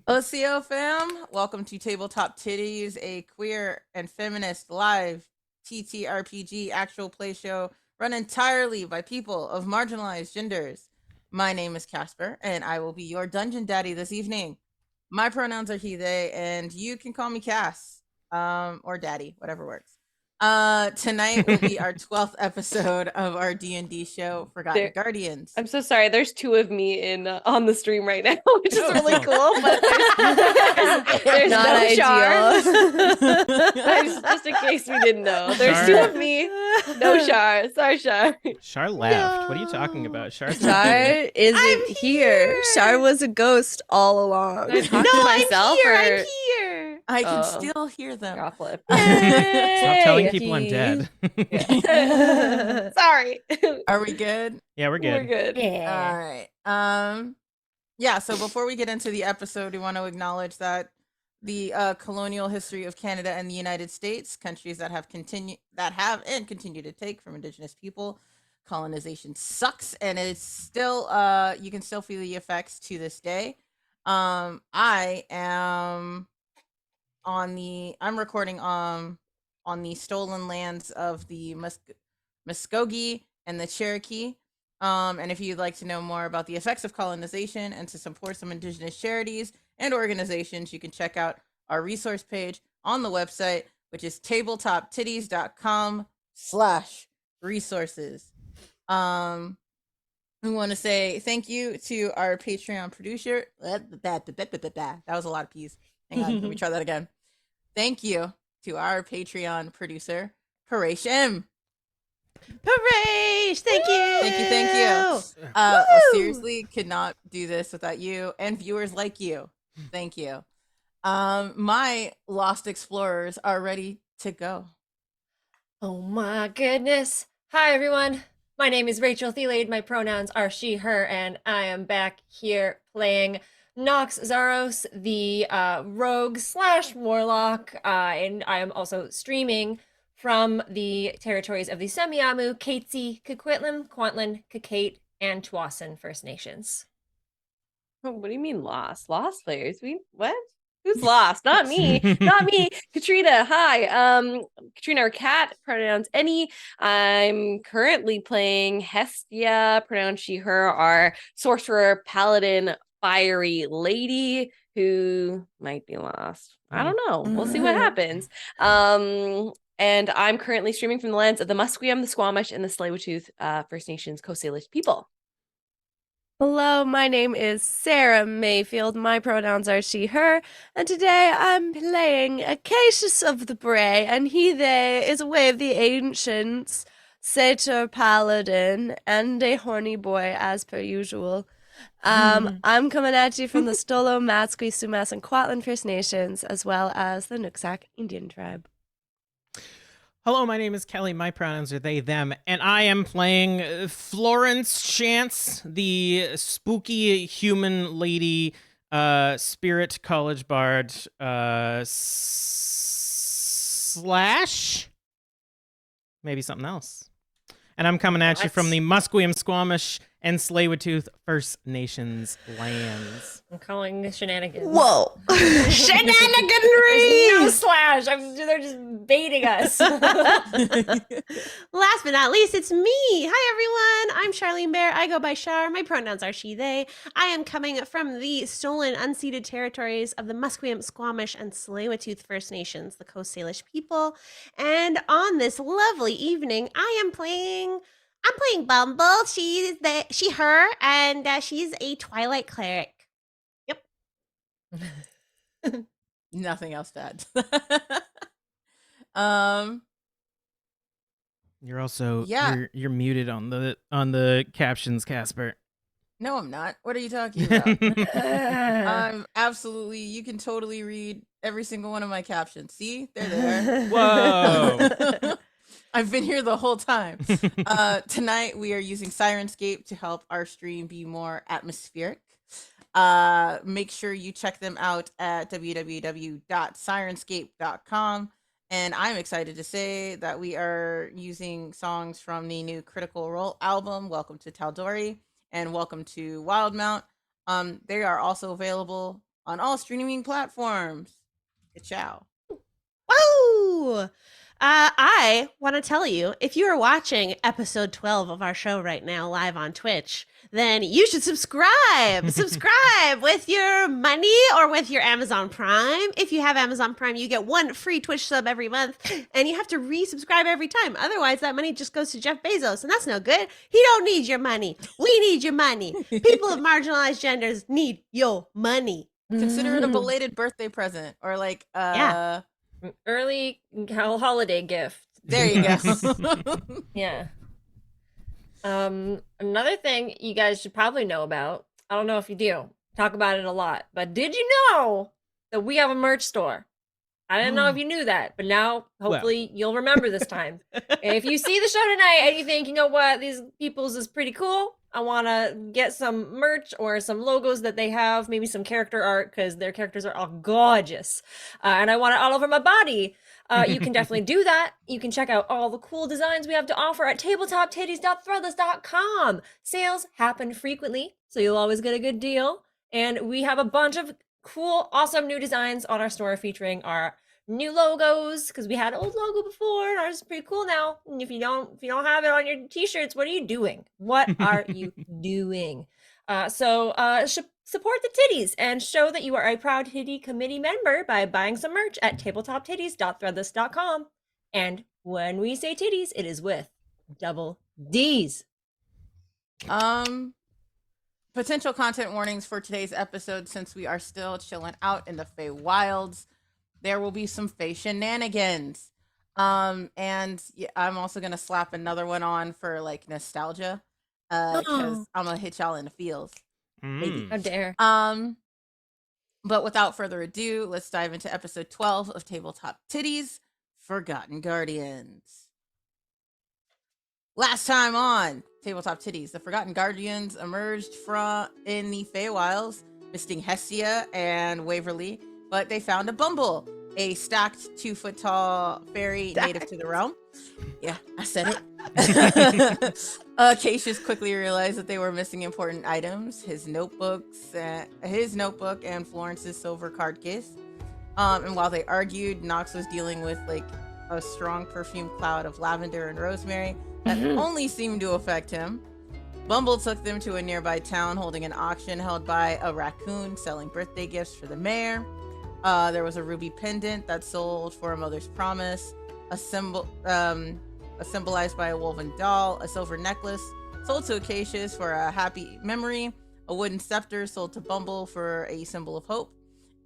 OCO fam, welcome to Tabletop Tiddies, a queer and feminist live TTRPG actual play show run entirely by people of marginalized genders. My name is Casper, and I will be your dungeon daddy this evening. My pronouns are he, they, and you can call me Cass, or daddy, whatever works. Tonight will be our 12th episode of our D&D show, Forgotten Guardians. I'm so sorry. There's two of me in on the stream right now, which is really cool. But there's not no Char. ideal. Just in case we didn't know, there's two of me, no Char. Sorry, Char. Char left. No. What are you talking about? Char's Char isn't I'm here. Char was a ghost all along. I talk to myself I'm or here. I can still hear them. Stop telling people I'm dead. Sorry. Are we good? Yeah, we're good. We're good. Yeah. All right. Yeah, so before we get into the episode, we want to acknowledge that the colonial history of Canada and the United States, countries that have and continue to take from Indigenous people, colonization sucks, and it's still you can still feel the effects to this day. I am I'm recording on the stolen lands of the Muskogee and the Cherokee. And if you'd like to know more about the effects of colonization and to support some Indigenous charities and organizations, you can check out our resource page on the website, which is tabletoptiddies.com/resources. We want to say thank you to our Patreon producer. That was a lot of P's. Hang on, let me try that again. Thank you to our Patreon producer, Paresh M. Hooray! Thank you. Thank you. Seriously, could not do this without you and viewers like you. Thank you. My lost explorers are ready to go. Oh my goodness. Hi, everyone. My name is Rachel Theilade. My pronouns are she, her, and I am back here playing Noxx Zaros, the rogue / warlock, and I am also streaming from the territories of the Semiahmoo, Katesy, Coquitlam, Kwantlen, Kakate, and Tsawwassen First Nations. Oh, what do you mean lost? Lost players? What? Who's lost? Not me. Not me. Katrina. Hi. Katrina or Cat, pronouns any. I'm currently playing Hestia, pronouns she, her, our sorcerer, paladin, fiery lady who might be lost. I don't know. We'll see what happens. And I'm currently streaming from the lands of the Musqueam, the Squamish, and the Tsleil-Waututh First Nations Coast Salish people. Hello, my name is Sara Mayfield. My pronouns are she, her, and today I'm playing Acacius of the Brae, and he, they is a way of the ancients, satyr paladin, and a horny boy as per usual. I'm coming at you from the Stolo, Matsqui, Sumas, and Kwantlen First Nations, as well as the Noxx Indian tribe. Hello, my name is Kelly. My pronouns are they, them, and I am playing Florence Chance, the spooky human lady, spirit college bard, / maybe something else. And I'm coming at you from the Musqueam, Squamish, and Tsleil-Waututh First Nations lands. I'm calling Shenanigans. Whoa! Shenaniganry! No slash! They're just baiting us. Last but not least, it's me. Hi, everyone. I'm Charlene Bear. I go by Char. My pronouns are she, they. I am coming from the stolen, unceded territories of the Musqueam, Squamish, and Tsleil-Waututh First Nations, the Coast Salish people. And on this lovely evening, I'm playing Bumble. She, her, and she's a Twilight cleric. Yep. Nothing else to add. You're also Yeah. you're muted on the captions, Casper. No, I'm not. What are you talking about? Absolutely. You can totally read every single one of my captions. See, they're there. Whoa. I've been here the whole time. Tonight we are using Syrinscape to help our stream be more atmospheric. Make sure you check them out at www.sirenscape.com. And I'm excited to say that we are using songs from the new Critical Role album, Welcome to Tal'Dorei and Welcome to Wildmount. They are also available on all streaming platforms. Ciao. Woo! I want to tell you, if you are watching episode 12 of our show right now live on Twitch, then you should subscribe. Subscribe with your money or with your Amazon Prime. If you have Amazon Prime, you get 1 free Twitch sub every month, and you have to resubscribe every time. Otherwise, that money just goes to Jeff Bezos, and that's no good. He don't need your money. We need your money. People of marginalized genders need your money. Consider it a belated birthday present, or like Yeah. Early holiday gift. There you go. Yeah. Another thing you guys should probably know about, I don't know if you do, talk about it a lot, but did you know that we have a merch store? I didn't know if you knew that, but now hopefully you'll remember this time. If you see the show tonight and you think, you know what, these people's is pretty cool, I want to get some merch or some logos that they have, maybe some character art, because their characters are all gorgeous, and I want it all over my body. You can definitely do that. You can check out all the cool designs we have to offer at tabletoptiddies.threadless.com. Sales happen frequently, so you'll always get a good deal. And we have a bunch of cool, awesome new designs on our store featuring our new logos, because we had an old logo before and ours is pretty cool now. And if you don't have it on your t-shirts, what are you doing? What are you doing? Support the titties and show that you are a proud Titty Committee member by buying some merch at tabletoptiddies.threadless.com. And when we say titties, it is with double D's. Potential content warnings for today's episode, since we are still chilling out in the Feywilds. There will be some Fey shenanigans. And yeah, I'm also gonna slap another one on for like nostalgia. Because I'm gonna hit y'all in the feels. How dare. But without further ado, let's dive into episode 12 of Tabletop Tiddies, Forgotten Guardians. Last time on Tabletop Tiddies, the Forgotten Guardians emerged in the Feywilds, visiting Hestia and Waverly, but they found a Bumble, a stacked 2-foot-tall fairy native to the realm. Yeah, I said it. Acacius quickly realized that they were missing important items: his notebook and Florence's silver card case. And while they argued, Noxx was dealing with like a strong perfume cloud of lavender and rosemary that only seemed to affect him. Bumble took them to a nearby town holding an auction held by a raccoon selling birthday gifts for the mayor. There was a ruby pendant that sold for a mother's promise, symbolized by a woven doll, a silver necklace sold to Acacius for a happy memory, a wooden scepter sold to Bumble for a symbol of hope.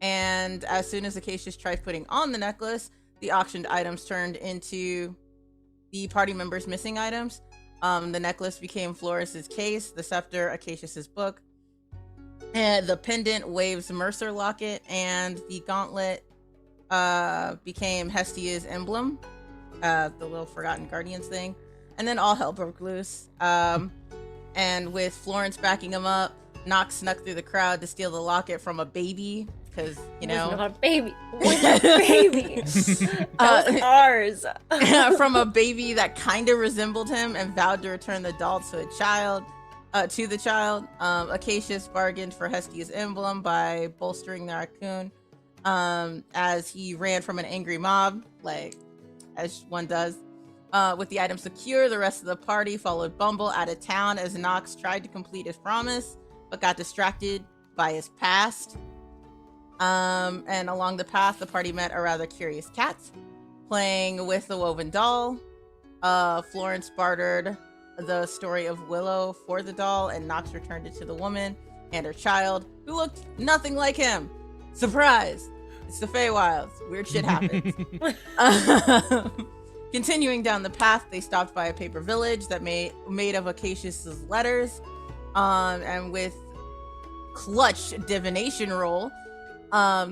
And as soon as Acacius tried putting on the necklace, the auctioned items turned into the party members' missing items. The necklace became Florence's case, the scepter Acacius's book, and the pendant Wave's Mercer locket, and the gauntlet became Hestia's emblem, the little Forgotten Guardians thing. And then all hell broke loose. And with Florence backing him up, Noxx snuck through the crowd to steal the locket from a baby, because, you know... It was not a baby. It was a baby. That was ours. From a baby that kind of resembled him, and vowed to return the doll to the child. Acacius bargained for Hestia's emblem by bolstering the raccoon as he ran from an angry mob, like as one does. With the item secure, the rest of the party followed Bumble out of town as Noxx tried to complete his promise, but got distracted by his past. And along the path, the party met a rather curious cat playing with the woven doll. Florence bartered the story of Willow for the doll, and Noxx returned it to the woman and her child, who looked nothing like him. Surprise! It's the Feywilds. Weird shit happens. Continuing down the path, they stopped by a paper village that made of Acacius's letters, and with clutch divination roll, at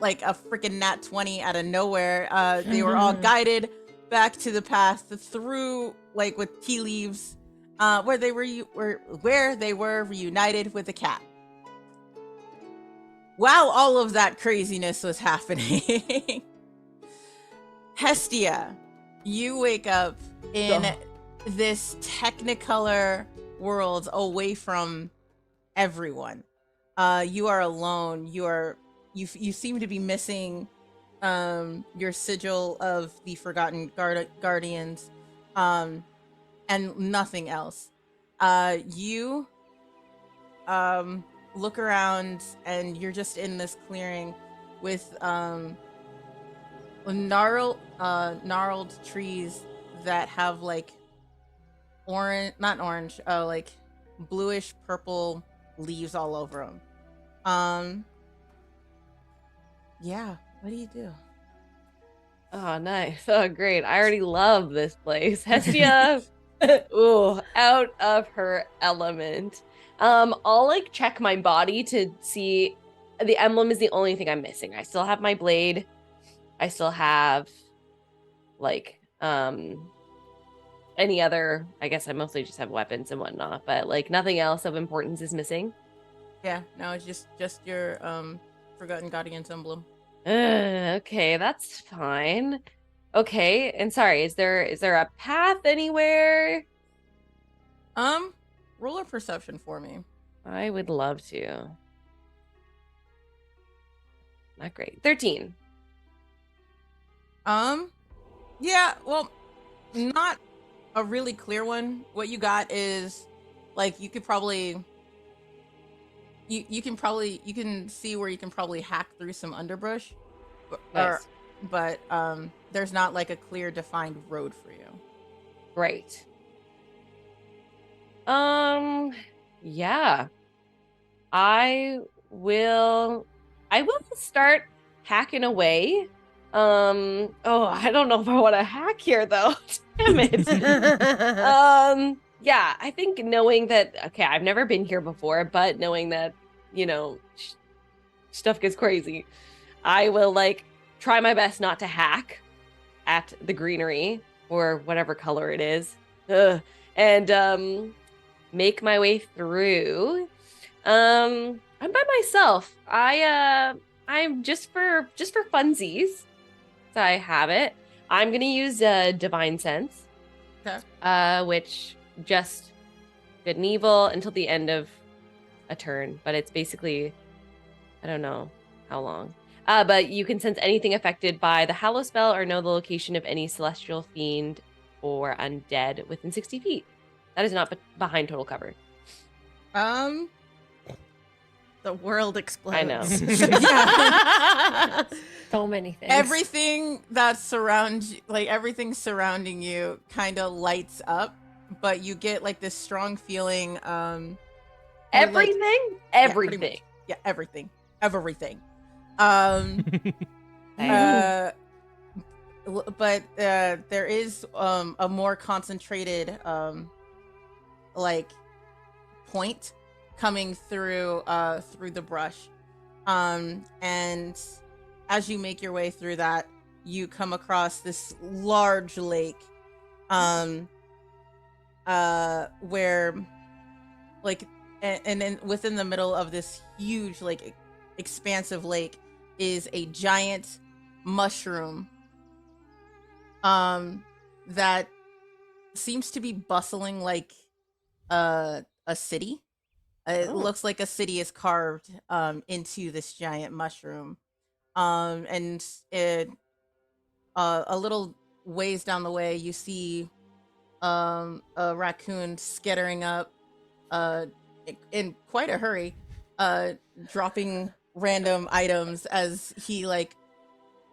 like a freaking nat 20 out of nowhere, they were all guided back to the path through, like, with tea leaves, where they were reunited with the cat. While all of that craziness was happening, Hestia, you wake up in this Technicolor world away from everyone. you are alone. You seem to be missing your sigil of the Forgotten Guardians, and nothing else. You look around and you're just in this clearing with gnarled trees that have like like bluish purple leaves all over them. Yeah, what do you do? Oh, nice. Oh, great. I already love this place. Hestia, ooh, out of her element. I'll like check my body to see. The emblem is the only thing I'm missing. I still have my blade. I still have like any other, I guess I mostly just have weapons and whatnot, but like nothing else of importance is missing. Yeah, no, it's just your Forgotten Guardians emblem. Okay, that's fine. Okay, and sorry, is there a path anywhere? Roll a perception for me. I would love to. Not great. 13. Yeah, well, not a really clear one. What you got is like you could probably you can see where you can probably hack through some underbrush. Nice. But there's not like a clear defined road for you. Great. Yeah. I will start hacking away. Oh, I don't know if I want to hack here though. Damn it. Yeah, I think knowing that, okay, I've never been here before, but knowing that, you know, stuff gets crazy, I will like try my best not to hack at the greenery or whatever color it is. And make my way through. I'm by myself. I'm just for funsies. So I have it. I'm gonna use Divine Sense. Okay. Which just good and evil until the end of a turn, but it's basically, I don't know how long. But you can sense anything affected by the Hallow spell or know the location of any celestial fiend or undead within 60 feet. That is not behind total cover. The world explodes. I know. Yeah. So many things. Everything everything surrounding you kind of lights up, but you get like this strong feeling. Everything. Yeah, everything. But there is a more concentrated like point coming through the brush, and as you make your way through that, you come across this large lake, where like and then within the middle of this huge like expansive lake is a giant mushroom that seems to be bustling like a city. It looks like a city is carved into this giant mushroom, and it a little ways down the way you see a raccoon skittering up in quite a hurry, dropping random items as he like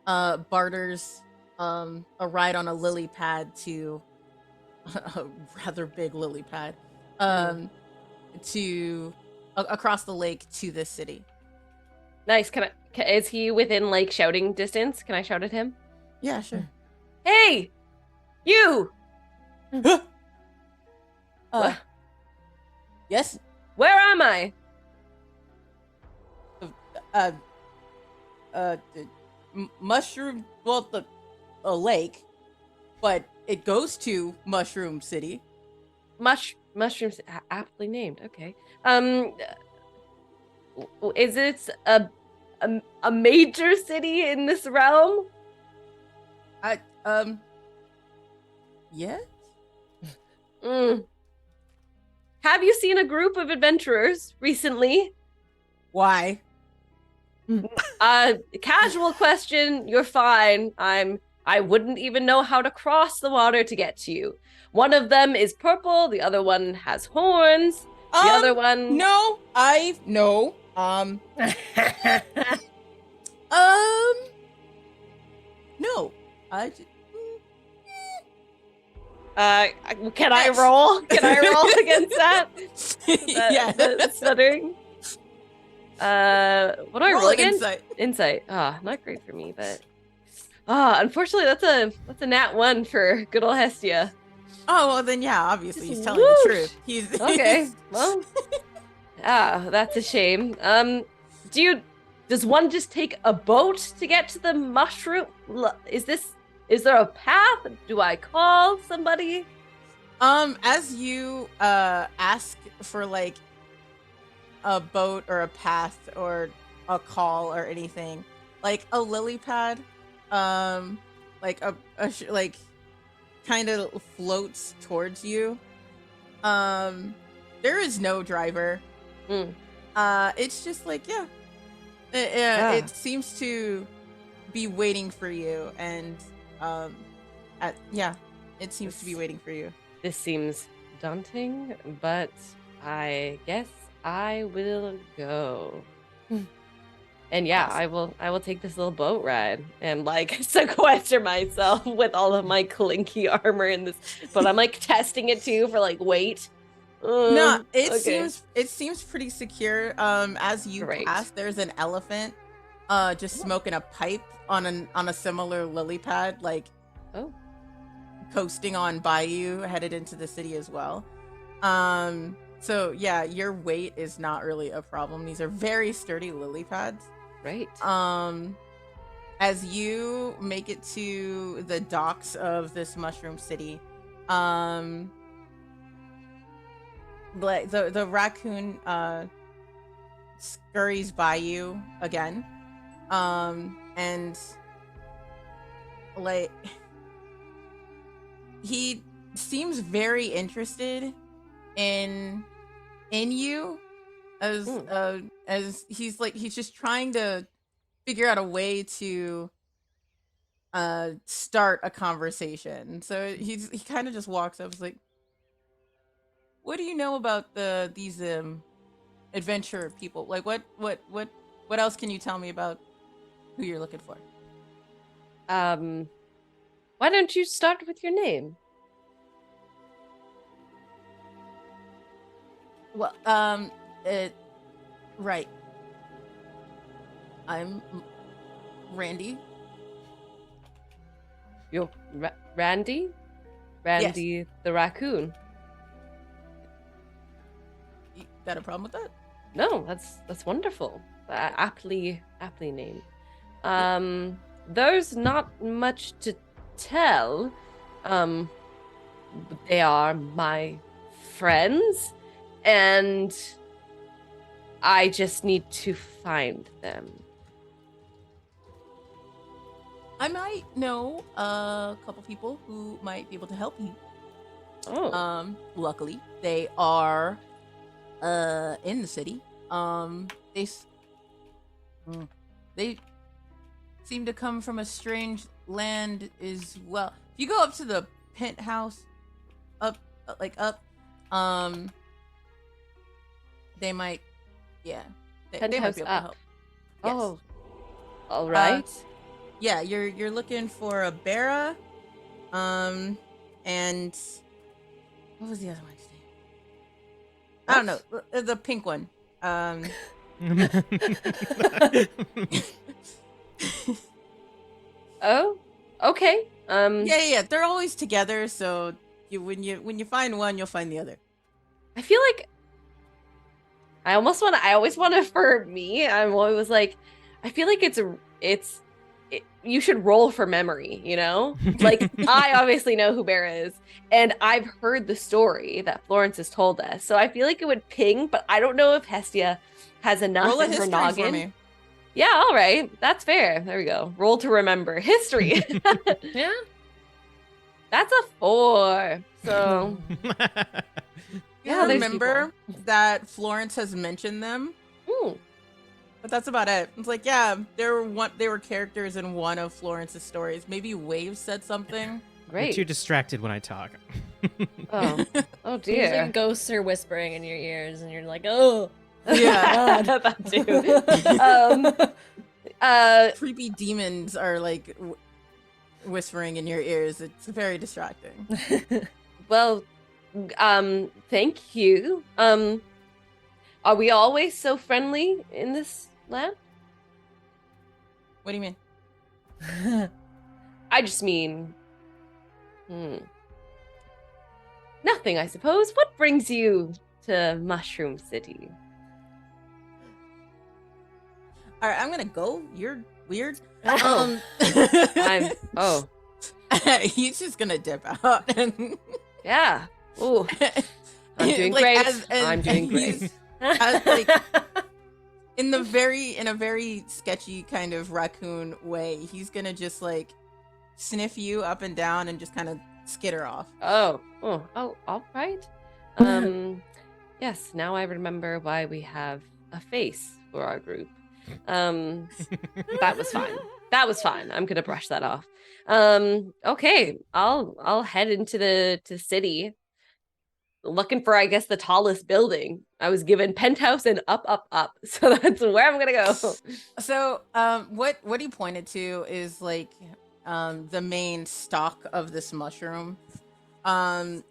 barters a ride on a lily pad to a rather big lily pad to across the lake to this city. Nice. Is he within like shouting distance? Can I shout at him? Yeah, sure. Hey, you! What? Yes. Where am I? Mushroom. Well, a lake, but it goes to Mushroom City. Mushrooms, aptly named. Okay. Is it a major city in this realm? Yes. Have you seen a group of adventurers recently? Why? Casual question. You're fine. I wouldn't even know how to cross the water to get to you. One of them is purple. The other one has horns. The other one. No. No. Can I roll? Can I roll against that? Yeah. The stuttering. What do I roll again? Insight. Insight. Not great for me, but unfortunately, that's a nat 1 for good old Hestia. Oh well, then yeah, obviously he's telling Whoosh. the truth. He's Okay, well, that's a shame. Does one just take a boat to get to the mushroom? Is there a path? Do I call somebody? As you ask for like a boat or a path or a call or anything, like a lily pad, like like kind of floats towards you. There is no driver. It's just like it seems to be waiting for you, and it seems to be waiting for you. This seems daunting, but I guess I will go. And yeah, Awesome. I will take this little boat ride and like sequester myself with all of my clinky armor in this. But I'm like testing it too for like weight. No, it okay. seems pretty secure. As you Great. pass, there's an elephant, just smoking a pipe on a similar lily pad, like coasting on by you, headed into the city as well. So yeah, your weight is not really a problem. These are very sturdy lily pads. Right. As you make it to the docks of this mushroom city, like the raccoon scurries by you again, and like he seems very interested in you, as he's just trying to figure out a way to start a conversation. So he kind of just walks up, is like, what do you know about these adventure people? Like what else can you tell me about who you're looking for? Why don't you start with your name? Well, right. I'm Randy. You're Randy? Randy the raccoon. You got a problem with that? No, that's wonderful. Aptly named. There's not much to tell. They are my friends, and I just need to find them. I might know a couple people who might be able to help you. Oh. Luckily, they are in the city. They seem to come from a strange land as well. If you go up to the penthouse, up, they might, yeah. They might Penthouse be able to up. help. Yes. Oh. All right. Yeah, you're looking for a Bera, and what was the other one's name? I don't know. The pink one. Oh. Okay. Yeah. They're always together, so when you find one, you'll find the other. I feel like I always want to, for me, I'm always like, I feel like you should roll for memory, you know? Like, I obviously know who Bera is, and I've heard the story that Florence has told us, so I feel like it would ping, but I don't know if Hestia has enough Roll a in her history noggin. for me. Yeah, all right. That's fair. There we go. Roll to remember. History. Yeah. That's a 4. So, You remember that Florence has mentioned them? But that's about it. It's like, yeah, they were characters in one of Florence's stories. Maybe Wave said something. I'm Great. too distracted when I talk. Oh Usually dear. ghosts are whispering in your ears, and you're like, oh. Yeah. That too. Creepy demons are like whispering in your ears. It's very distracting. Well, thank you. Are we always so friendly in this land? What do you mean? I just mean, nothing, I suppose. What brings you to Mushroom City? All right, I'm gonna go. You're weird. Oh. He's just gonna dip out. And Yeah. Ooh, I'm doing like, great. as I'm doing he's- great. like, in a very sketchy kind of raccoon way, he's gonna just like sniff you up and down and just kind of skitter off. Oh, all right. Yes, now I remember why we have a face for our group. That was fine. That was fine. I'm gonna brush that off. Okay, I'll head into the city, looking for, I guess, the tallest building. I was given penthouse and up, so that's where I'm gonna go. So, what he pointed to is like the main stalk of this mushroom, and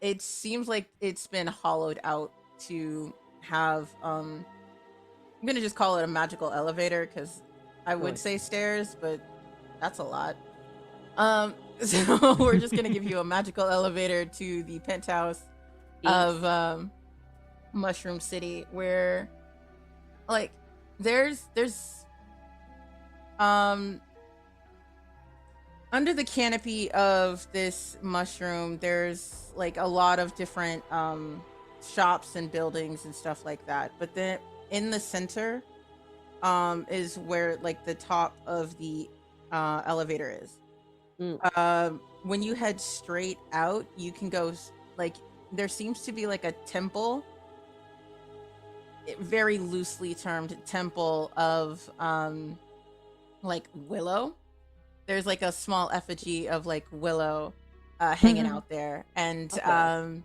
it seems like it's been hollowed out to have I'm gonna just call it a magical elevator because I would Nice. say stairs, but that's a lot. So we're just gonna give you a magical elevator to the penthouse of Mushroom City, where like there's under the canopy of this mushroom, there's like a lot of different shops and buildings and stuff like that. But then in the center is where like the top of the elevator is. When you head straight out, you can go like there seems to be like a temple, very loosely termed temple of like Willow. There's like a small effigy of like Willow hanging out there, and Okay.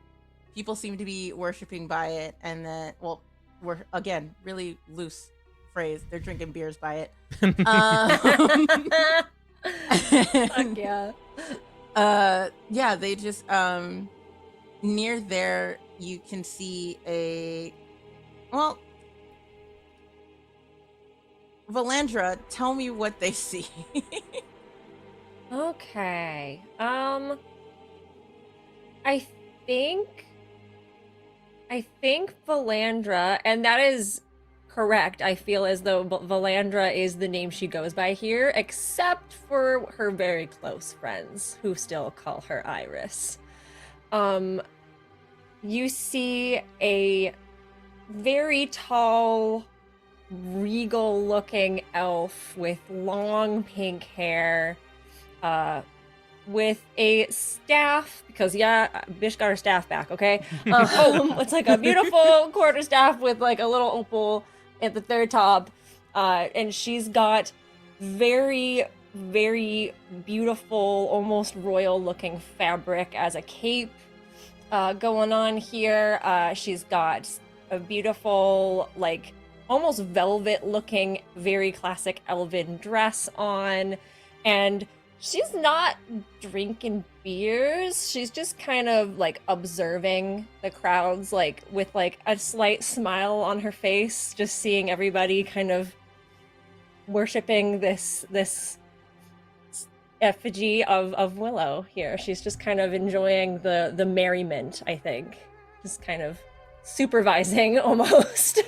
people seem to be worshiping by it. And then, well, we're again really loose phrase. They're drinking beers by it. Fuck yeah. Yeah, they just near there you can see Valandra, tell me what they see. Okay. I think Valandra, and that is correct. I feel as though Valandra is the name she goes by here, except for her very close friends who still call her Iris. You see a very tall, regal-looking elf with long pink hair, with a staff, because Bish got her staff back, okay? It's like a beautiful quarterstaff with like a little opal at the third top, and she's got very, very beautiful, almost royal-looking fabric as a cape going on here. She's got a beautiful, like, almost velvet-looking, very classic elven dress on, and she's not drinking beers. She's just kind of like observing the crowds, like with like a slight smile on her face, just seeing everybody kind of worshiping this effigy of Willow here. She's just kind of enjoying the merriment, I think. Just kind of supervising almost.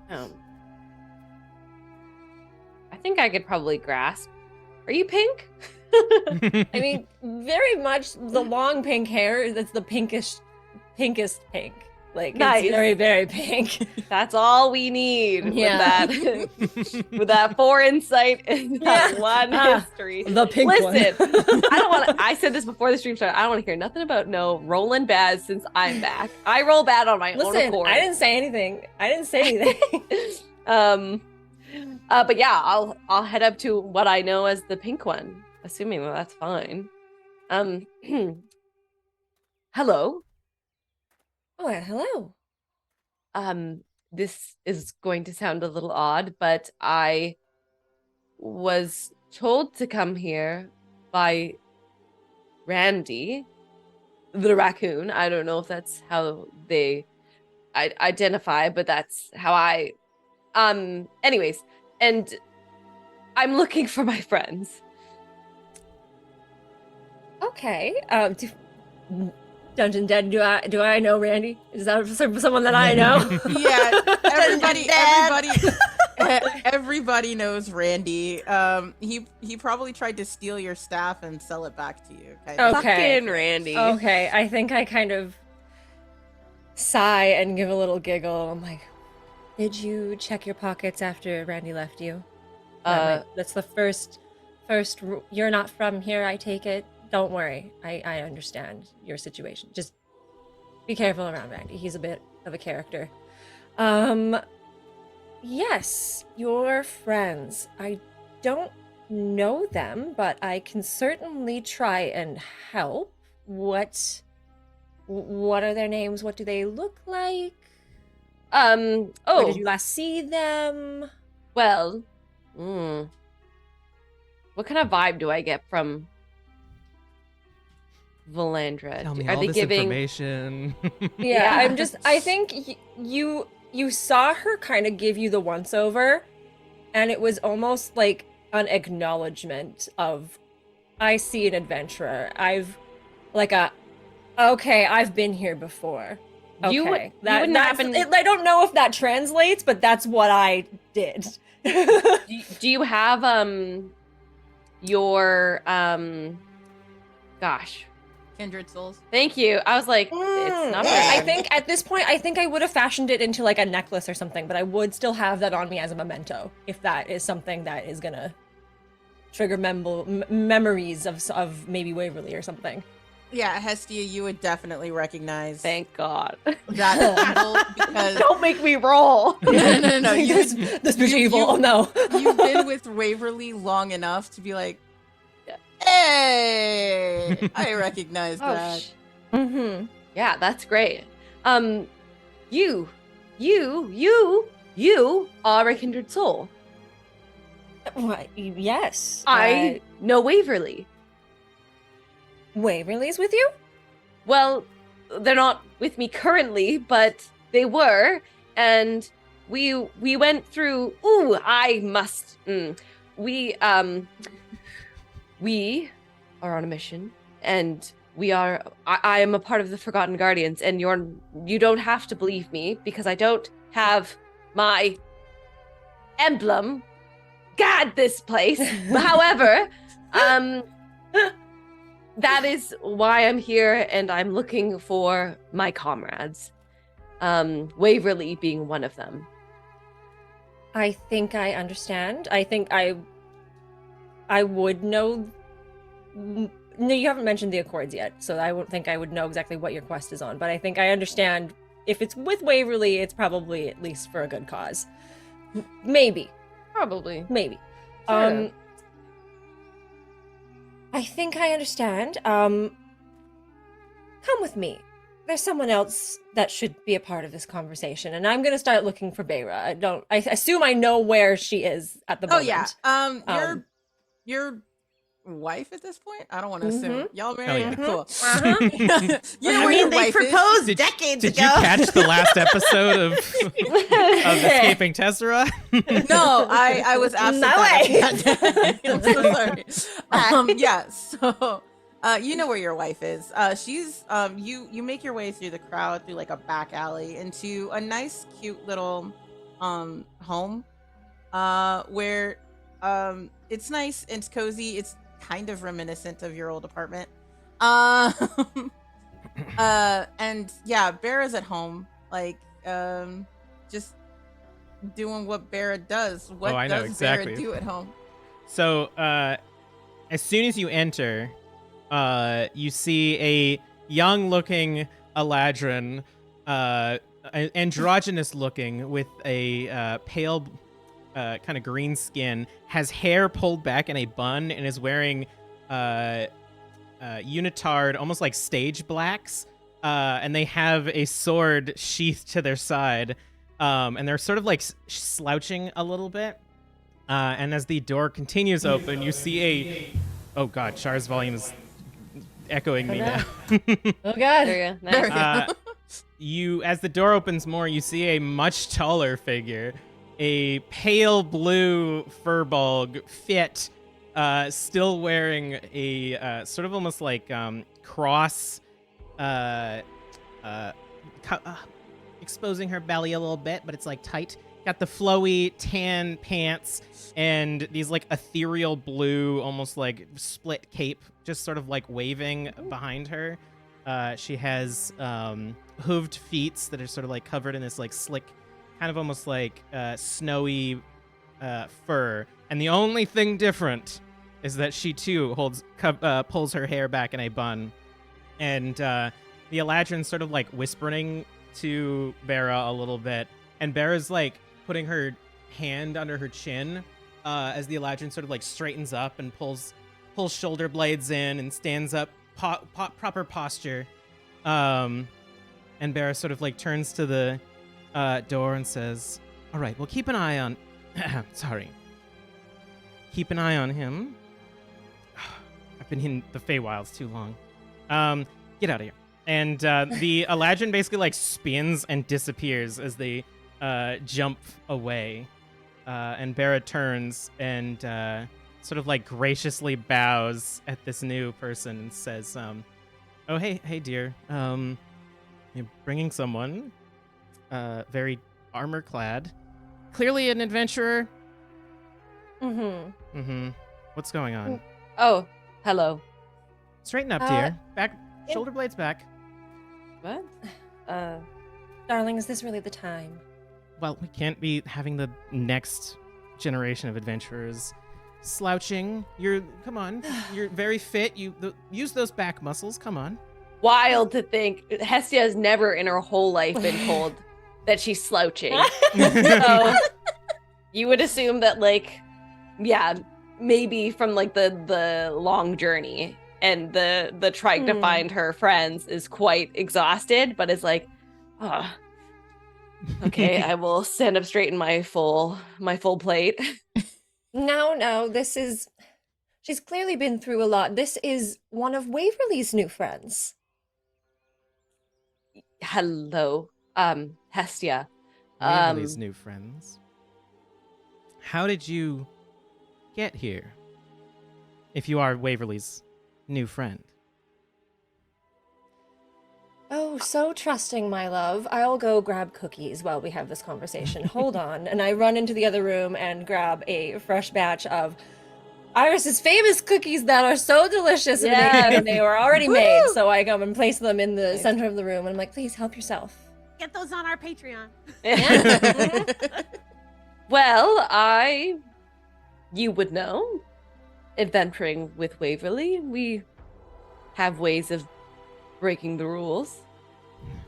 I think I could probably grasp. Are you pink? I mean, very much the long pink hair. That's the pinkest pink. Like Nice. it's very, very pink. That's all we need Yeah. with that. With that 4 insight and that one history. The pink Listen, one. I don't want to. I said this before the stream started. I don't want to hear nothing about no rolling bad since I'm back. I roll bad on my own Listen, accord. I didn't say anything. But yeah, I'll head up to what I know as the pink one, assuming that that's fine. Hello. Oh, hello. This is going to sound a little odd, but I was told to come here by Randy, the raccoon. I don't know if that's how they identify, but that's how I anyways, and I'm looking for my friends. Okay. Dungeon Dead, do I know Randy? Is that someone that I know? Yeah, everybody knows Randy. He probably tried to steal your staff and sell it back to you. Kind of. Okay. Fucking Randy. Okay, I think I kind of sigh and give a little giggle. I'm like, did you check your pockets after Randy left you? That's the first. You're not from here, I take it. Don't worry. I understand your situation. Just be careful around Randy. He's a bit of a character. Yes, your friends. I don't know them, but I can certainly try and help. What are their names? What do they look like? Where did you last see them? Well, what kind of vibe do I get from Valandra? Tell me Are all they this giving information. Yeah, I think you saw her kind of give you the once over, and it was almost like an acknowledgement of, I see an adventurer. I've been here before. Okay, You wouldn't that's happen- I don't know if that translates, but that's what I did. do you have your gosh, Kindred souls. thank you. I was like, it's not I very think at this point, I would have fashioned it into like a necklace or something, but I would still have that on me as a memento if that is something that is gonna trigger memories of maybe Waverly or something. Yeah, Hestia, you would definitely recognize Thank God. that symbol because Don't make me roll. no. this bitch evil. Oh no. You've been with Waverly long enough to be like, Yeah. hey, I recognize Oh, that. Mm-hmm. yeah, that's great. You are a kindred soul. Yes. I know Waverly. Waverly's with you? Well, they're not with me currently, but they were, and we went through. Ooh, I must. We are on a mission, and we are. I am a part of the Forgotten Guardians, and you don't have to believe me because I don't have my emblem. God, this place. However, that is why I'm here, and I'm looking for my comrades. Waverly being one of them. I think I understand. I think I would know. No, you haven't mentioned the Accords yet, so I won't think I would know exactly what your quest is on. But I think I understand. If it's with Waverly, it's probably at least for a good cause. Maybe. Probably. Maybe. Sort of. I think I understand. Come with me. There's someone else that should be a part of this conversation, and I'm gonna start looking for Beira. I assume I know where she is at the Oh moment. yeah. Your wife at this point? I don't want to assume. Y'all married? yeah. Cool. Uh-huh. You know I where mean, your they wife is? proposed Did- decades Did ago. you catch the last episode of Escaping Tessera? No, I was absent. No that day. I'm so sorry. Yeah, so you know where your wife is. She's you make your way through the crowd through like a back alley into a nice, cute little home where it's nice, it's cozy, it's kind of reminiscent of your old apartment. And yeah, Beara's at home. like just doing what Barra does. What I know does exactly. Barra do at home? So, as soon as you enter, you see a young-looking Eladrin, androgynous-looking, with a pale, kind of green skin, has hair pulled back in a bun, and is wearing unitard, almost like stage blacks, and they have a sword sheathed to their side, and they're sort of like slouching a little bit. And as the door continues open, you see a... Oh god, Char's volume is echoing me now. Oh god. There you go. Nice. As the door opens more, you see a much taller figure, a pale blue furbolg fit, still wearing a sort of almost like cross, exposing her belly a little bit, but it's like tight. Got the flowy tan pants and these like ethereal blue, almost like split cape, just sort of like waving behind her. She has hooved feet that are sort of like covered in this like slick, kind of almost like snowy fur. And the only thing different is that she too pulls her hair back in a bun. And the Eladrin's sort of like whispering to Barra a little bit. And Barra's like putting her hand under her chin as the Eladrin sort of like straightens up and pulls shoulder blades in and stands up, proper posture. And Barra sort of like turns to the door and says, "All right, well, keep an eye on... Sorry. Keep an eye on him. I've been in the Feywilds too long. Get out of here." And the Eladrin basically like spins and disappears as they jump away. And Barra turns and sort of like graciously bows at this new person and says, "Oh, hey, dear. You're bringing someone, very armor-clad. Clearly an adventurer." Mm-hmm. Mm-hmm. What's going on? Oh, hello. Straighten up, dear. Back, shoulder blades back. What? Darling, is this really the time? Well, we can't be having the next generation of adventurers slouching. Come on. You're very fit. Use those back muscles. Come on. Wild to think. Hestia has never in her whole life been told that she's slouching. So you would assume that, like, yeah, maybe from like the long journey and the trying to find her friends is quite exhausted, but is like, oh, okay, I will stand up straight in my full plate. No, she's clearly been through a lot. This is one of Waverly's new friends. Hello, Hestia. Waverly's new friends. How did you get here? If you are Waverly's new friend. Oh, so trusting, my love. I'll go grab cookies while we have this conversation. Hold on. And I run into the other room and grab a fresh batch of Iris's famous cookies that are so delicious and they were already made. So I go and place them in the center of the room and I'm like, please help yourself. Get those on our Patreon. Well, you would know, adventuring with Waverly, we have ways of breaking the rules.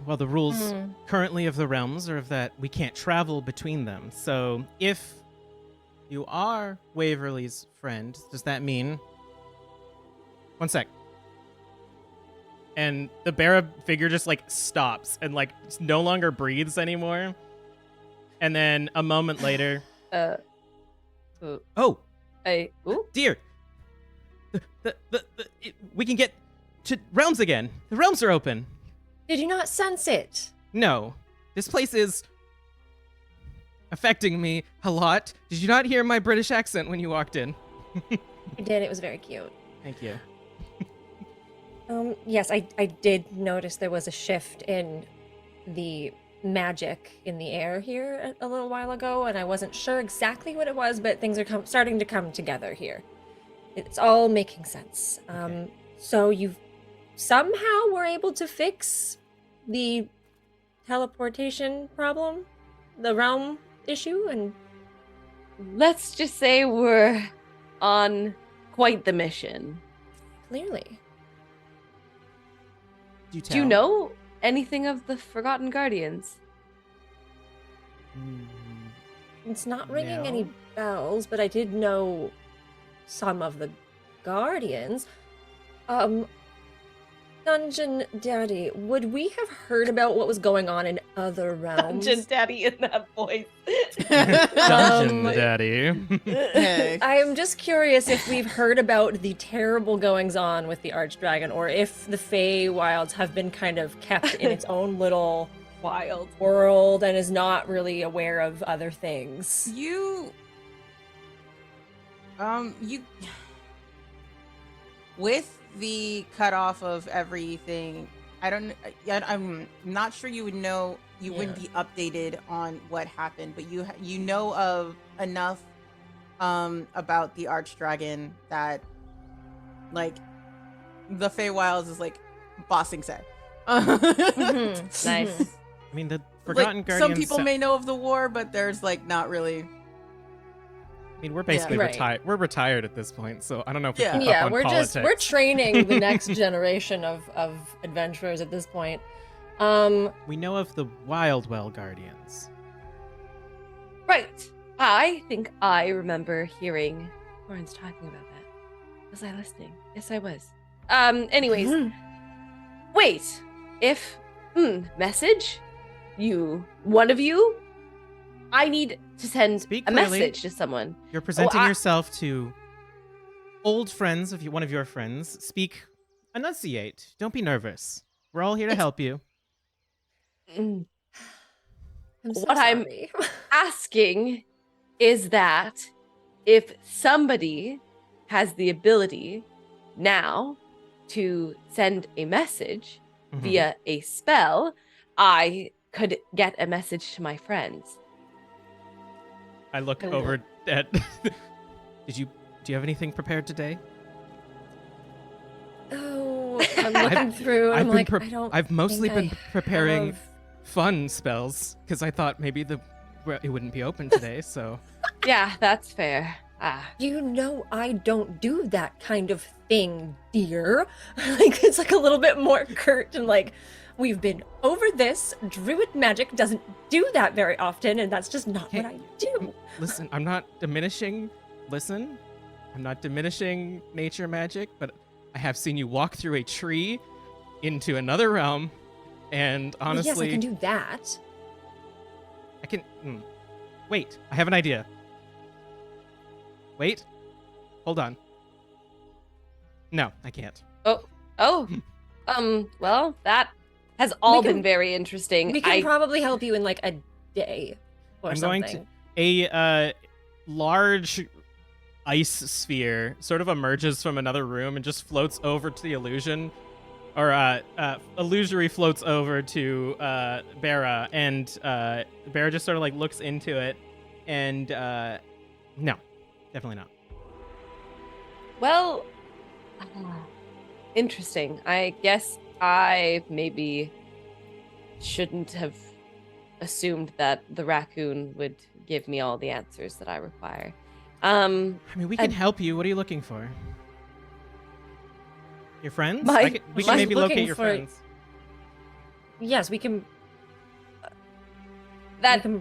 Well, the rules currently of the realms are of that we can't travel between them. So if you are Waverly's friend, does that mean... One sec. And the Barra figure just like stops and like no longer breathes anymore. And then a moment later... Oh! Dear! We can get to realms again. The realms are open. Did you not sense it? No. This place is affecting me a lot. Did you not hear my British accent when you walked in? I did. It was very cute. Thank you. Yes, I did notice there was a shift in the magic in the air here a little while ago, and I wasn't sure exactly what it was, but things are starting to come together here. It's all making sense. Okay. So you somehow were able to fix the teleportation problem, the realm issue, and Let's just say we're on quite the mission. clearly. Do Do you know anything of the Forgotten Guardians? It's not ringing any No. bells, but I did know some of the guardians. Dungeon Daddy, would we have heard about what was going on in other realms? Dungeon Daddy in that voice. Dungeon Um, Daddy. Hey. I am just curious if we've heard about the terrible goings on with the Archdragon, or if the Feywilds have been kind of kept in its own little Wild. world and is not really aware of other things. You with the cutoff of everything, I'm not sure you would know. You wouldn't be updated on what happened, but you know of enough about the Archdragon that like the Feywilds is like bossing say. Mhm. Nice. I mean, the Forgotten Like, Guardians. some people may know of the war, but there's like not really. I mean, we're basically Right. retired. We're retired at this point, so I don't know if we Yeah. keep Yeah, up on we're politics. training the next generation of adventurers at this point. We know of the Wildwell Guardians. Right. I think I remember hearing Florence talking about that. Was I listening? Yes, I was. Anyways, wait. If message, one of you, I need to send Speak a clearly. message to someone. You're presenting I- yourself to old friends of one of your friends. Speak, enunciate. Don't be nervous. We're all here to help you. Mm. I'm so What I'm- sorry. Asking is that if somebody has the ability now to send a message Mhm. via a spell, I could get a message to my friends. I look Oh. over at. Do you have anything prepared today? Oh, I'm looking through and I've I'm been like, pre- I don't. I've mostly think been I preparing have- fun spells because I thought maybe it wouldn't be open today. So Yeah, that's fair. You know, I don't do that kind of thing, dear. Like, it's like a little bit more curt and like, we've been over this. Druid magic doesn't do that very often, and that's just not what I do. listen, I'm not diminishing. Listen, I'm not diminishing nature magic, but I have seen you walk through a tree into another realm, and Well, honestly, yes, I can do that. I can. Wait, I have an idea. Wait, hold on. No, I can't. Well, that has all can- been very interesting. We can probably help you in like a day or I'm something. going to a large ice sphere sort of emerges from another room and just floats over to the illusion, or illusory floats over to Bera, and Bera just sort of like looks into it, and no, definitely not. Well, interesting. I guess I maybe shouldn't have assumed that the raccoon would give me all the answers that I require. I mean, we can I- help you. What are you looking for? Your friends? My- We my- can maybe looking locate your for- friends. Yes, we can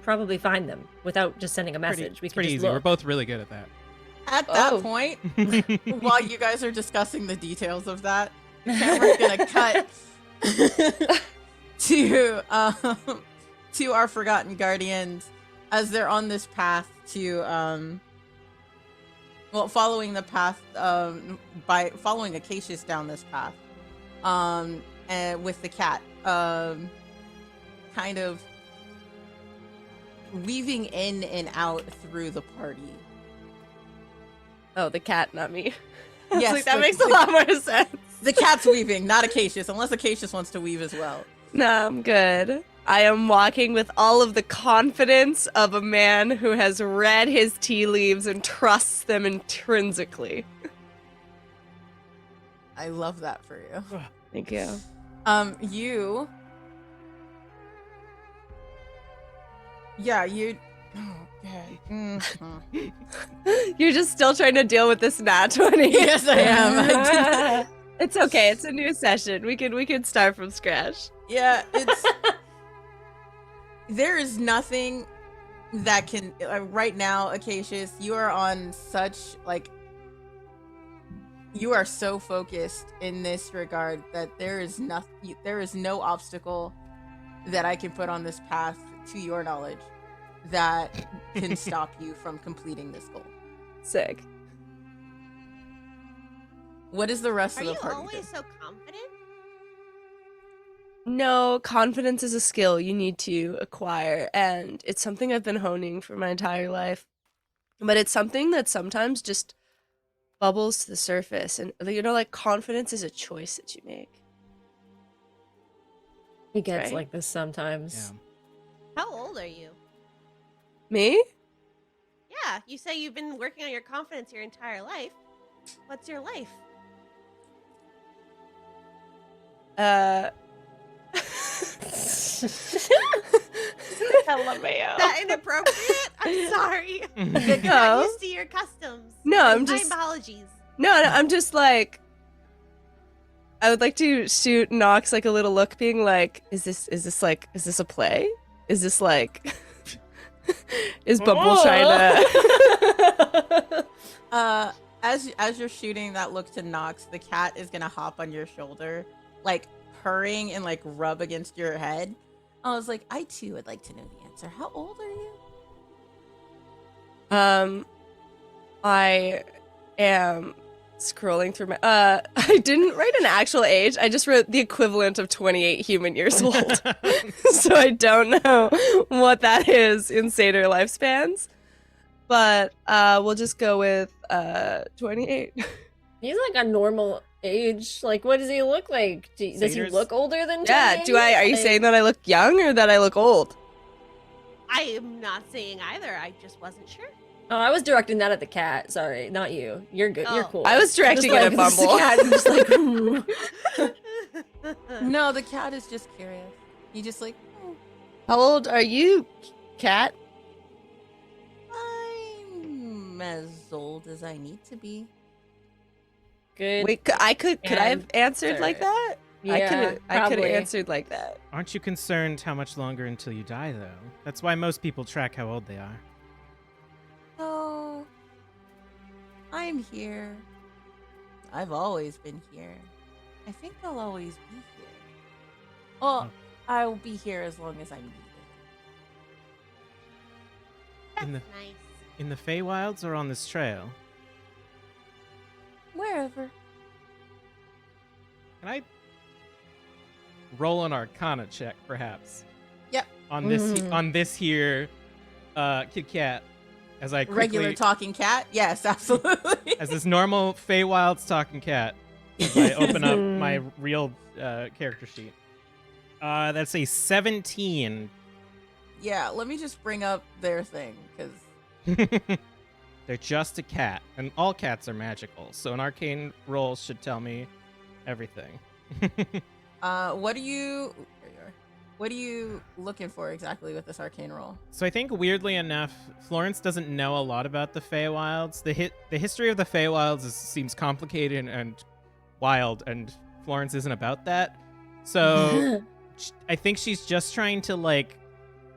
probably find them without just sending a message. We It's can pretty just easy. We're look. both really good at that. At that Oh. point, while you guys are discussing the details of that, the camera's gonna cut to our Forgotten Guardians as they're on this path to following the path by following Acacius down this path, and with the cat kind of weaving in and out through the party. Oh, the cat, not me. Yes, Like, that the- makes a lot more sense. The cat's weaving, not Acacius, unless Acacius wants to weave as well. No, I'm good. I am walking with all of the confidence of a man who has read his tea leaves and trusts them intrinsically. I love that for you. Thank you. You Yeah, you. Oh, God. Mhm. You're just still trying to deal with this nat 20. Yes, I am. It's okay. It's a new session. We can start from scratch. Yeah, it's. There is nothing that can. Right now, Acacius, you are on such, like. You are so focused in this regard that there is nothing. There is no obstacle that I can put on this path, to your knowledge, that can stop you from completing this goal. Sick. What is the rest Are of the you party always doing? so confident? No, confidence is a skill you need to acquire, and it's something I've been honing for my entire life. But it's something that sometimes just bubbles to the surface, and like confidence is a choice that you make. He gets Right? like this sometimes. How old are you? Me? Yeah, you say you've been working on your confidence your entire life. What's your life? LMAO. Is that inappropriate? I'm sorry. I'm No. not used to your customs. No, I'm My just apologies. no, I'm just like I would like to shoot Noxx like a little look, being like, is this a play? Is this like is Bumble trying to As you're shooting that look to Noxx, the cat is gonna hop on your shoulder, like purring and like rub against your head. I was like, I too would like to know the answer. How old are you? I am scrolling through my I didn't write an actual age. I just wrote the equivalent of 28 human years old. So I don't know what that is in satyr lifespans. But we'll just go with 28. He's like a normal age. Like, what does he look like? Does he Satyrs? look older than Yeah, 28? are you Like- saying that I look young or that I look old? I am not saying either. I just wasn't sure. Oh, I was directing that at the cat. Sorry, not you. You're good. You're Oh. cool. I was directing Just it at like, this is the Bumble. cat, and just like, No, the cat is just curious. He just like, oh, How old are you, cat? I'm as old as I need to be. good. Wait, could I have And answered like third. that? Yeah, I could have probably. answered like that. Aren't you concerned how much longer until you die, though? That's why most people track how old they are. So, I'm here. I've always been here. I think I'll always be here. Well, I'll be here as long as I'm needed. That's In the- nice. In the Feywilds or on this trail? Wherever. Can I roll an Arcana check, perhaps? Yep. On this Mhm. on this here, Kit Kat, as I quickly, Regular talking cat? Yes, absolutely. as this normal Feywilds talking cat, as I open up my real character sheet. That's a 17. Yeah, let me just bring up their thing, because They're just a cat, and all cats are magical, so an arcane roll should tell me everything. what are you looking for exactly with this arcane roll? So I think weirdly enough, Florence doesn't know a lot about the Feywilds. The history of the Feywilds seems complicated and wild, and Florence isn't about that. So I think she's just trying to like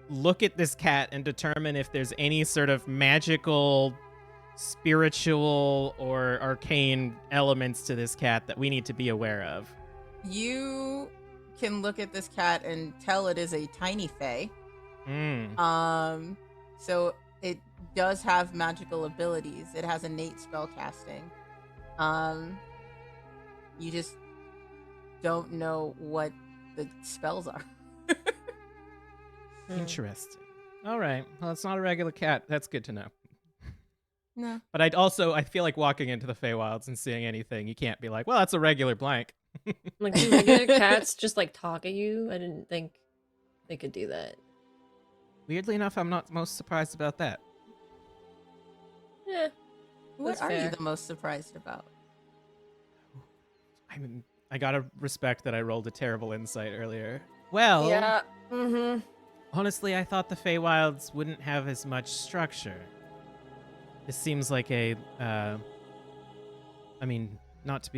look at this cat and determine if there's any sort of magical, spiritual, or arcane elements to this cat that we need to be aware of. You can look at this cat and tell it is a tiny fae. So it does have magical abilities. It has innate spell casting. You just don't know what the spells are. Interesting. All right. Well, it's not a regular cat. That's good to know. No. But I feel like walking into the Feywilds and seeing anything, you can't be like, well, that's a regular blank. Like, do regular cats just like talk at you? I didn't think they could do that. Weirdly enough, I'm not most surprised about that. Yeah. What That's are you fair. the most surprised about? I mean, I gotta respect that I rolled a terrible insight earlier. Well, Yeah. Mm-hmm. Honestly, I thought the Feywilds wouldn't have as much structure. This seems like a, I mean, not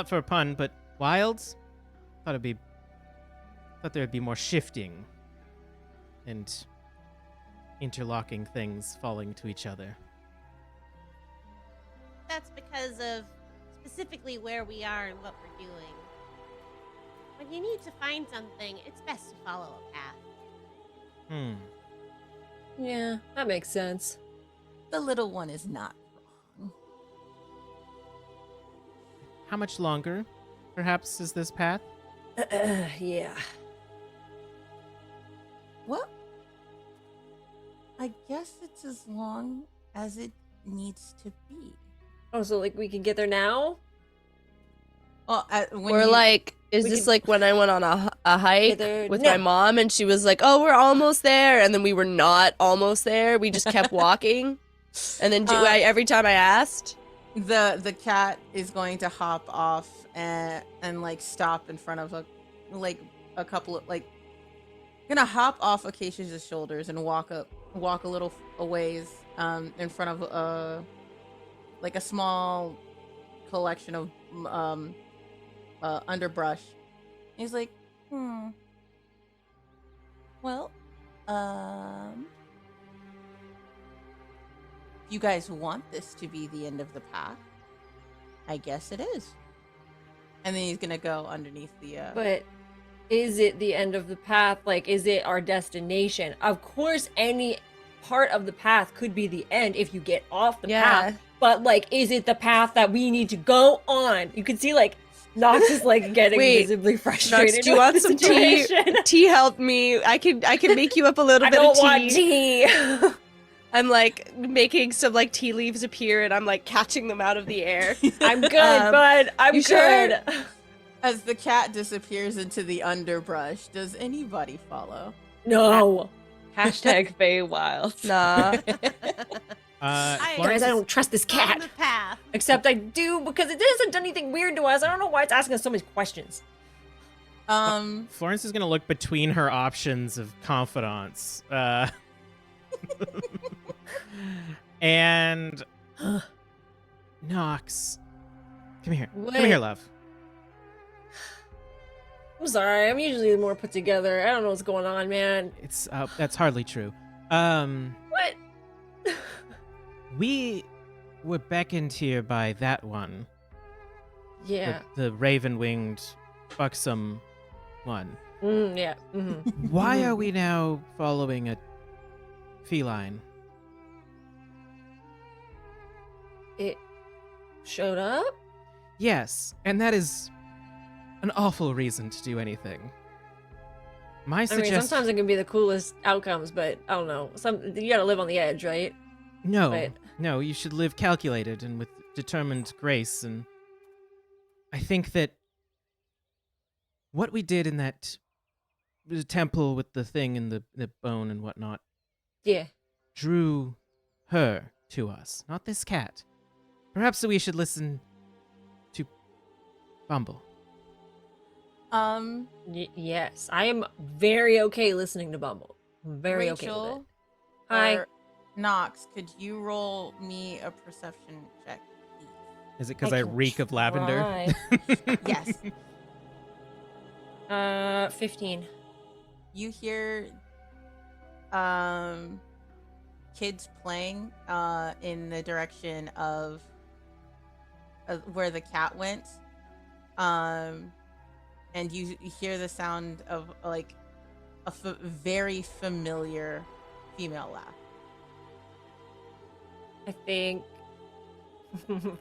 for a pun, but wilds? Thought there'd be more shifting and interlocking things falling to each other. That's because of specifically where we are and what we're doing. When you need to find something, it's best to follow a path. Yeah, that makes sense. The little one is not wrong. How much longer, perhaps, is this path? Yeah. Well, I guess it's as long as it needs to be. Oh, so like we can get there now? Well, We're like, is we this could- like when I went on a hike there with now. my mom and she was like, oh, we're almost there. And then we were not almost there. We just kept walking. And then every time I asked. the cat is going to hop off and like stop in front of a couple of like gonna hop off Acacius' shoulders and walk a little a ways in front of like a small collection of underbrush. He's like, well, if you guys want this to be the end of the path, I guess it is. And then he's gonna go underneath the But is it the end of the path? Like, is it our destination? Of course, any part of the path could be the end if you get off the path. But, like, is it the path that we need to go on? You can see, like, Noxx is, like, getting Wait, visibly frustrated. Noxx, do you want with the some tea? situation. Tea help me. I can make you up a little I bit don't of want tea. I'm like making some like tea leaves appear and I'm like catching them out of the air. I'm good, bud. I'm you good. sure? as the cat disappears into the underbrush. Does anybody follow? No. Hashtag Feywilds. Nah. Florence, Guys, I don't trust this On cat. the path. Except I do, because it hasn't done anything weird to us. I don't know why it's asking us so many questions. Florence is gonna look between her options of confidants, and Noxx, come here, What? come here, love. I'm sorry. I'm usually more put together. I don't know what's going on, man. It's that's hardly true. What? We were beckoned here by that one, Yeah. the raven-winged, buxom one. Yeah. Why are we now following a feline? It showed up? Yes, and that is an awful reason to do anything. My I mean, suggestion. sometimes it can be the coolest outcomes, but I don't know. You gotta live on the edge, right? No, but- no, you should live calculated and with determined grace. And I think that what we did in that temple with the thing and the bone and whatnot Yeah. drew her to us, not this cat. Perhaps we should listen to Bumble. Yes. I am very okay listening to Bumble. I'm very okay with it. Rachel Hi. or Noxx, could you roll me a perception check, please? Is it because I can reek of lavender? Yes. 15. You hear kids playing in the direction of where the cat went, and you hear the sound of like a very familiar female laugh. I think.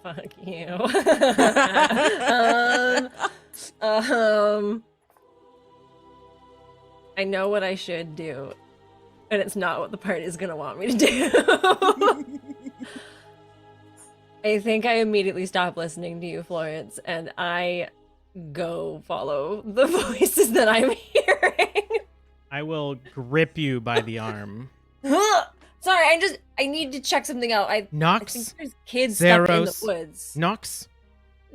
Fuck you. I know what I should do, and it's not what the party is gonna want me to do. I think I immediately stop listening to you, Florence, and I go follow the voices that I'm hearing. I will grip you by the arm. Sorry, I need to check something out. I think Noxx? there's kids stuck in the Zaros? woods. Noxx?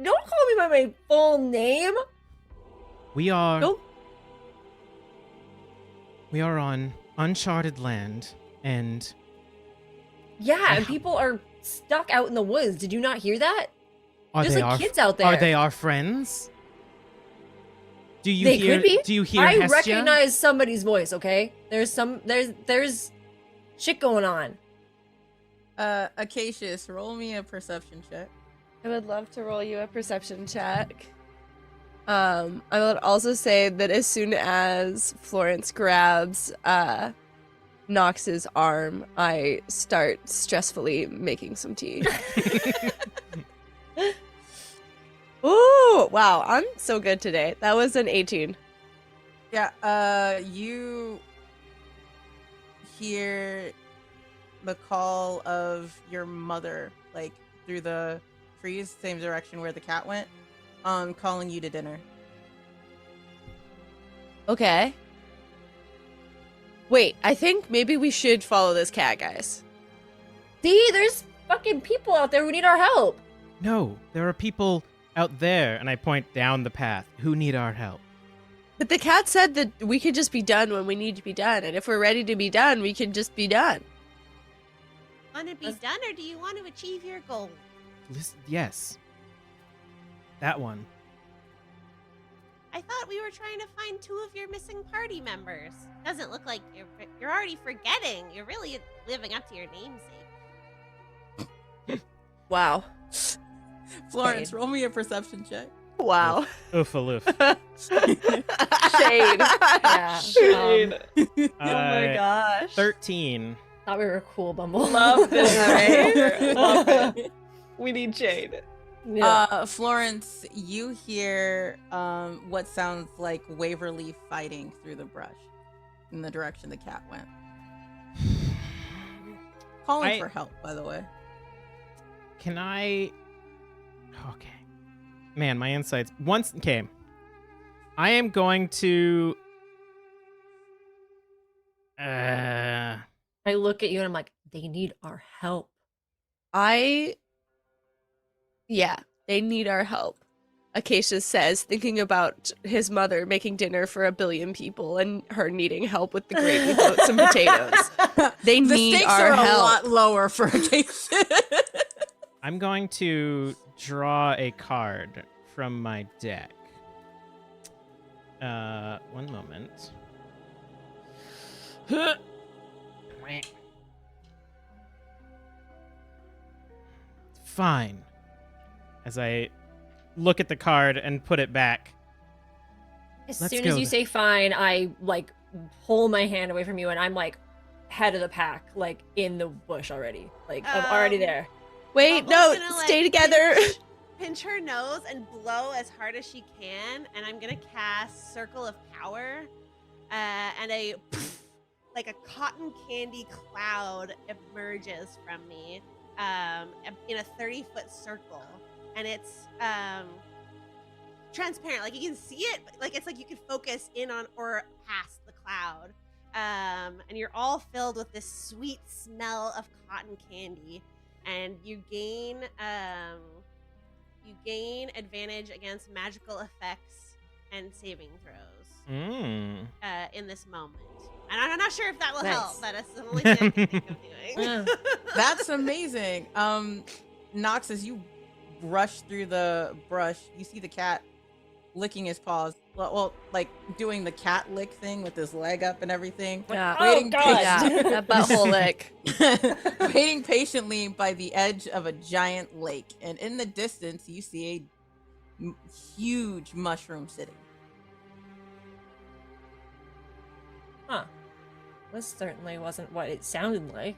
Don't call me by my full name. We are... Nope. We are on uncharted land, and Yeah, and Wow. people are stuck out in the woods. Did you not hear that? are There's they like our kids out there. Are they our friends? Do you They hear? could be. Do you hear I Hestia? recognize somebody's voice. Okay, there's shit going on. Acacius, roll me a perception check. I would love to roll you a perception check. I would also say that as soon as Florence grabs Nox's arm, I start stressfully making some tea. Ooh, wow, I'm so good today. That was an 18. Yeah, you hear the call of your mother, like through the trees, same direction where the cat went, calling you to dinner. Okay. Wait, I think maybe we should follow this cat, guys. See, there's fucking people out there who need our help. No, there are people out there, and I point down the path, who need our help. But the cat said that we could just be done when we need to be done, and if we're ready to be done, we can just be done. Want to be done, or do you want to achieve your goal? Yes. That one. I thought we were trying to find 2 of your missing party members. Doesn't look like you're already forgetting. You're really living up to your namesake. Wow. Florence, roll me a perception check. Wow. Oof aloof. Shade. Yeah, Shade. Oh my Uh, gosh. 13. Thought we were cool, Bumble. Love this, right? Love it. We need shade. Yeah. Florence, you hear what sounds like Waverly fighting through the brush in the direction the cat went. Calling for help, by the way. Can I... Okay. Man, my insights... Okay. I am going to... I look at you and I'm like, they need our help. Yeah, they need our help. Acacius says, thinking about his mother making dinner for 1 billion people and her needing help with the gravy boats and potatoes. They The need stakes our are help. a lot lower for Acacius. I'm going to draw a card from my deck. One moment. Fine. As I look at the card and put it back. As Let's soon go as you then. say fine, I like pull my hand away from you and I'm like head of the pack, like in the bush already. Like I'm already there. Wait, Bumble's no, gonna, like, stay together. Pinch her nose and blow as hard as she can, and I'm gonna cast Circle of Power, and like a cotton candy cloud emerges from me, in a 30-foot circle, and it's transparent. Like you can see it, but like it's like you can focus in on or past the cloud, and you're all filled with this sweet smell of cotton candy, and you gain advantage against magical effects and saving throws in this moment. And I'm not sure if that will help, but it's the only thing I can think of doing. That's amazing. Noxx, as you rush through the brush, you see the cat licking his paws. Well, like doing the cat lick thing with his leg up and everything. Yeah. Waiting, Yeah, that butthole lick. waiting patiently by the edge of a giant lake. And in the distance, you see a huge mushroom city. Huh. This certainly wasn't what it sounded like.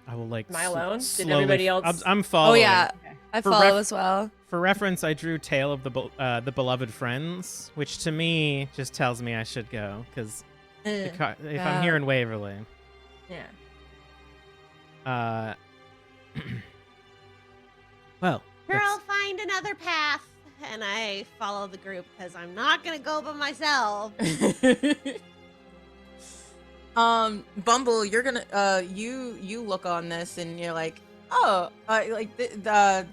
I will like. Am I alone? Did slowly- everybody else- I'm following. Oh yeah, I For follow as well. For reference, I drew Tale of the Beloved Friends, which to me just tells me I should go because if I'm here in Waverly. Yeah. Well, Sure, let's- I'll find another path. And I follow the group because I'm not gonna go by myself. Bumble, you're gonna you look on this and you're like, oh, like the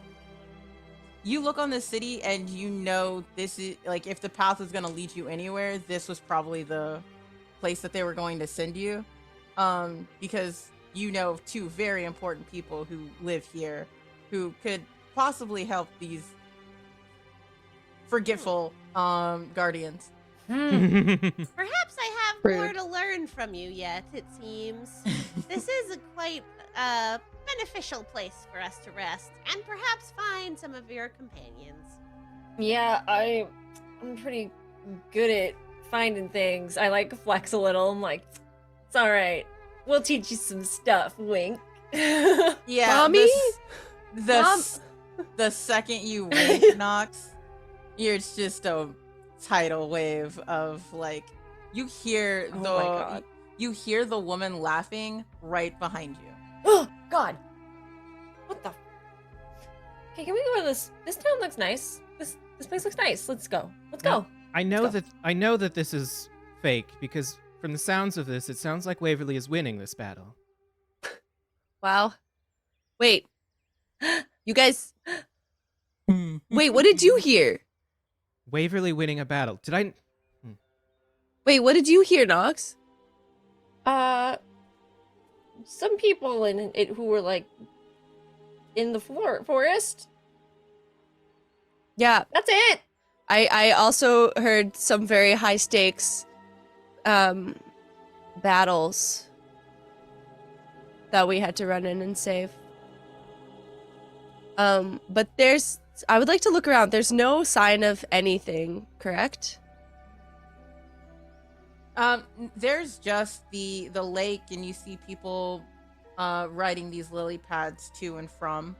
you look on this city and you know this is like if the path is gonna lead you anywhere, this was probably the place that they were going to send you, because you know of two very important people who live here who could possibly help these forgetful guardians. Perhaps I have more Rude. to learn from you yet, it seems. This is a quite beneficial place for us to rest and perhaps find some of your companions. Yeah, I'm pretty good at finding things. I like flex a little. I'm like, it's all right. We'll teach you some stuff. Wink. Yeah, Mommy? the second you wink, Noxx, it's just a tidal wave of like you hear Oh the my God. you hear the woman laughing right behind you. Oh God! What the? Okay, can we go to this? This town looks nice. This place looks nice. Let's go. Let's Yeah. go. I know Let's that this is fake because from the sounds of this, it sounds like Waverly is winning this battle. Wow. Wait. You guys. Wait, what did you hear? Waverly winning a battle. Did I? Wait, what did you hear, Noxx? Some people in it who were like in the forest. Yeah, That's it. I also heard some very high stakes battles that we had to run in and save. But I would like to look around. There's no sign of anything, correct? There's just the lake, and you see people riding these lily pads to and from.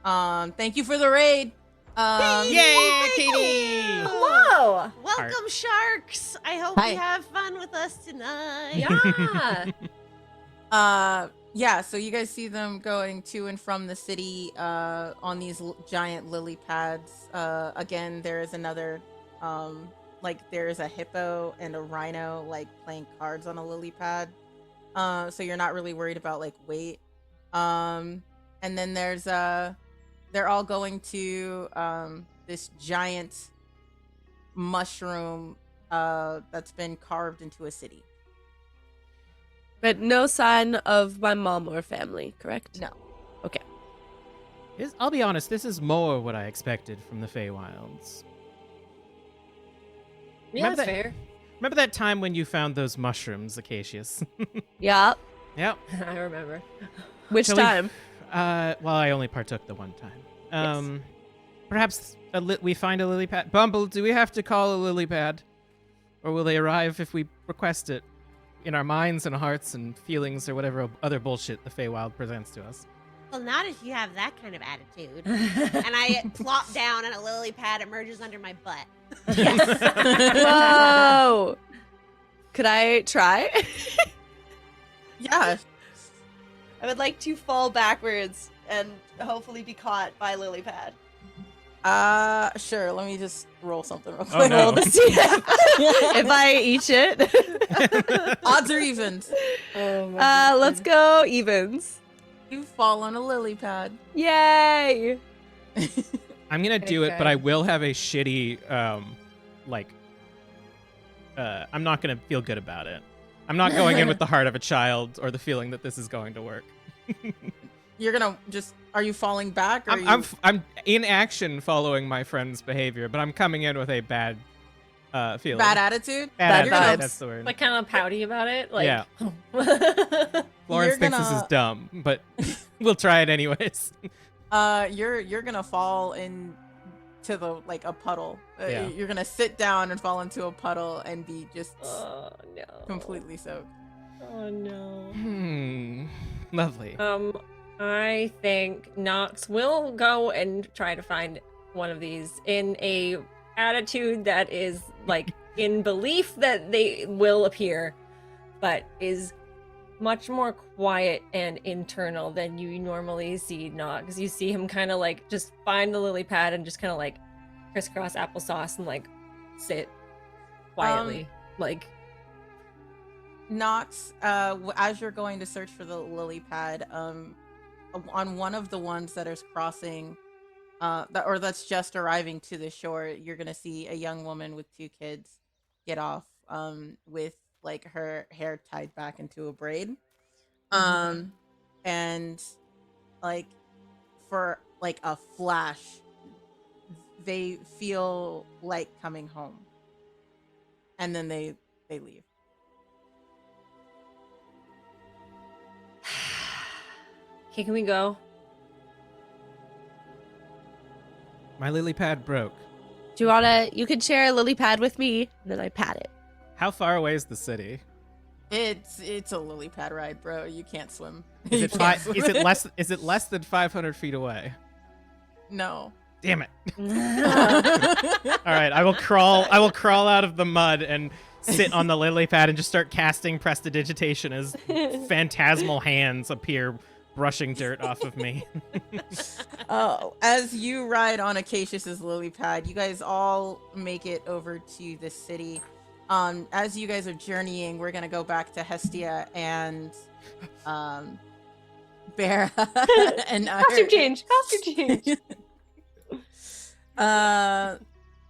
Thank you for the raid. Yay, Katie! Hello. Welcome, sharks! I hope Hi. you have fun with us tonight. Yeah. Yeah, so you guys see them going to and from the city on these giant lily pads. Again, there is another like there is a hippo and a rhino like playing cards on a lily pad. So you're not really worried about like weight. And then there's they're all going to this giant mushroom that's been carved into a city. But no sign of my mom or family, correct? No. Okay. I'll be honest, this is more what I expected from the Feywilds. Yeah, Remember that's that- fair. Remember that time when you found those mushrooms, Acacius? Yeah. Yep. I remember. Which Shall we- time? Well, I only partook the one time. Perhaps we find a lily pad. Bumble, do we have to call a lily pad? Or will they arrive if we request it? In our minds and hearts and feelings or whatever other bullshit the Feywild presents to us. Well, not if you have that kind of attitude. And I plop down and a lily pad emerges under my butt. Whoa! Could I try? Yeah. I would like to fall backwards and hopefully be caught by lily pad. Sure. Let me just roll something real Oh, quick. no. Roll to see if I eat it. Odds or evens. Oh my Let's go evens. You fall on a lily pad. Yay! I'm gonna do it, but Okay. I will have a shitty, I'm not gonna feel good about it. I'm not going in with the heart of a child or the feeling that this is going to work. You're gonna just. Are you falling back? Or I'm in action following my friend's behavior, but I'm coming in with a bad feeling. bad attitude. Bad You're gonna- vibes. That's the word. Like kind of pouty about it. Like, Yeah. yeah. Florence You're thinks this is gonna- dumb, but we'll try it anyways. You're gonna fall into the like a puddle. Yeah. You're gonna sit down and fall into a puddle and be just Oh no. completely soaked. Oh no. Lovely. I think Noxx will go and try to find one of these in a attitude that is like in belief that they will appear, but is much more quiet and internal than you normally see Noxx. You see him kind of like just find the lily pad and just kind of like crisscross applesauce and like sit quietly. Like Noxx, as you're going to search for the lily pad, on one of the ones that is crossing, that's just arriving to the shore, you're gonna see a young woman with two kids get off, with like her hair tied back into a braid. And like for like a flash, they feel like coming home, and then they leave. Okay, can we go? My lily pad broke. Do you wanna? You could share a lily pad with me, and then I pat it. How far away is the city? It's a lily pad ride, bro. You can't swim. Is You it can't swim. is it less than 500 feet away? No. Damn it! All right, I will crawl out of the mud and sit on the lily pad and just start casting prestidigitation as phantasmal hands appear, brushing dirt off of me. Oh, as you ride on Acacius's lily pad, you guys all make it over to the city. As you guys are journeying, we're gonna go back to Hestia and Bear and Costume change.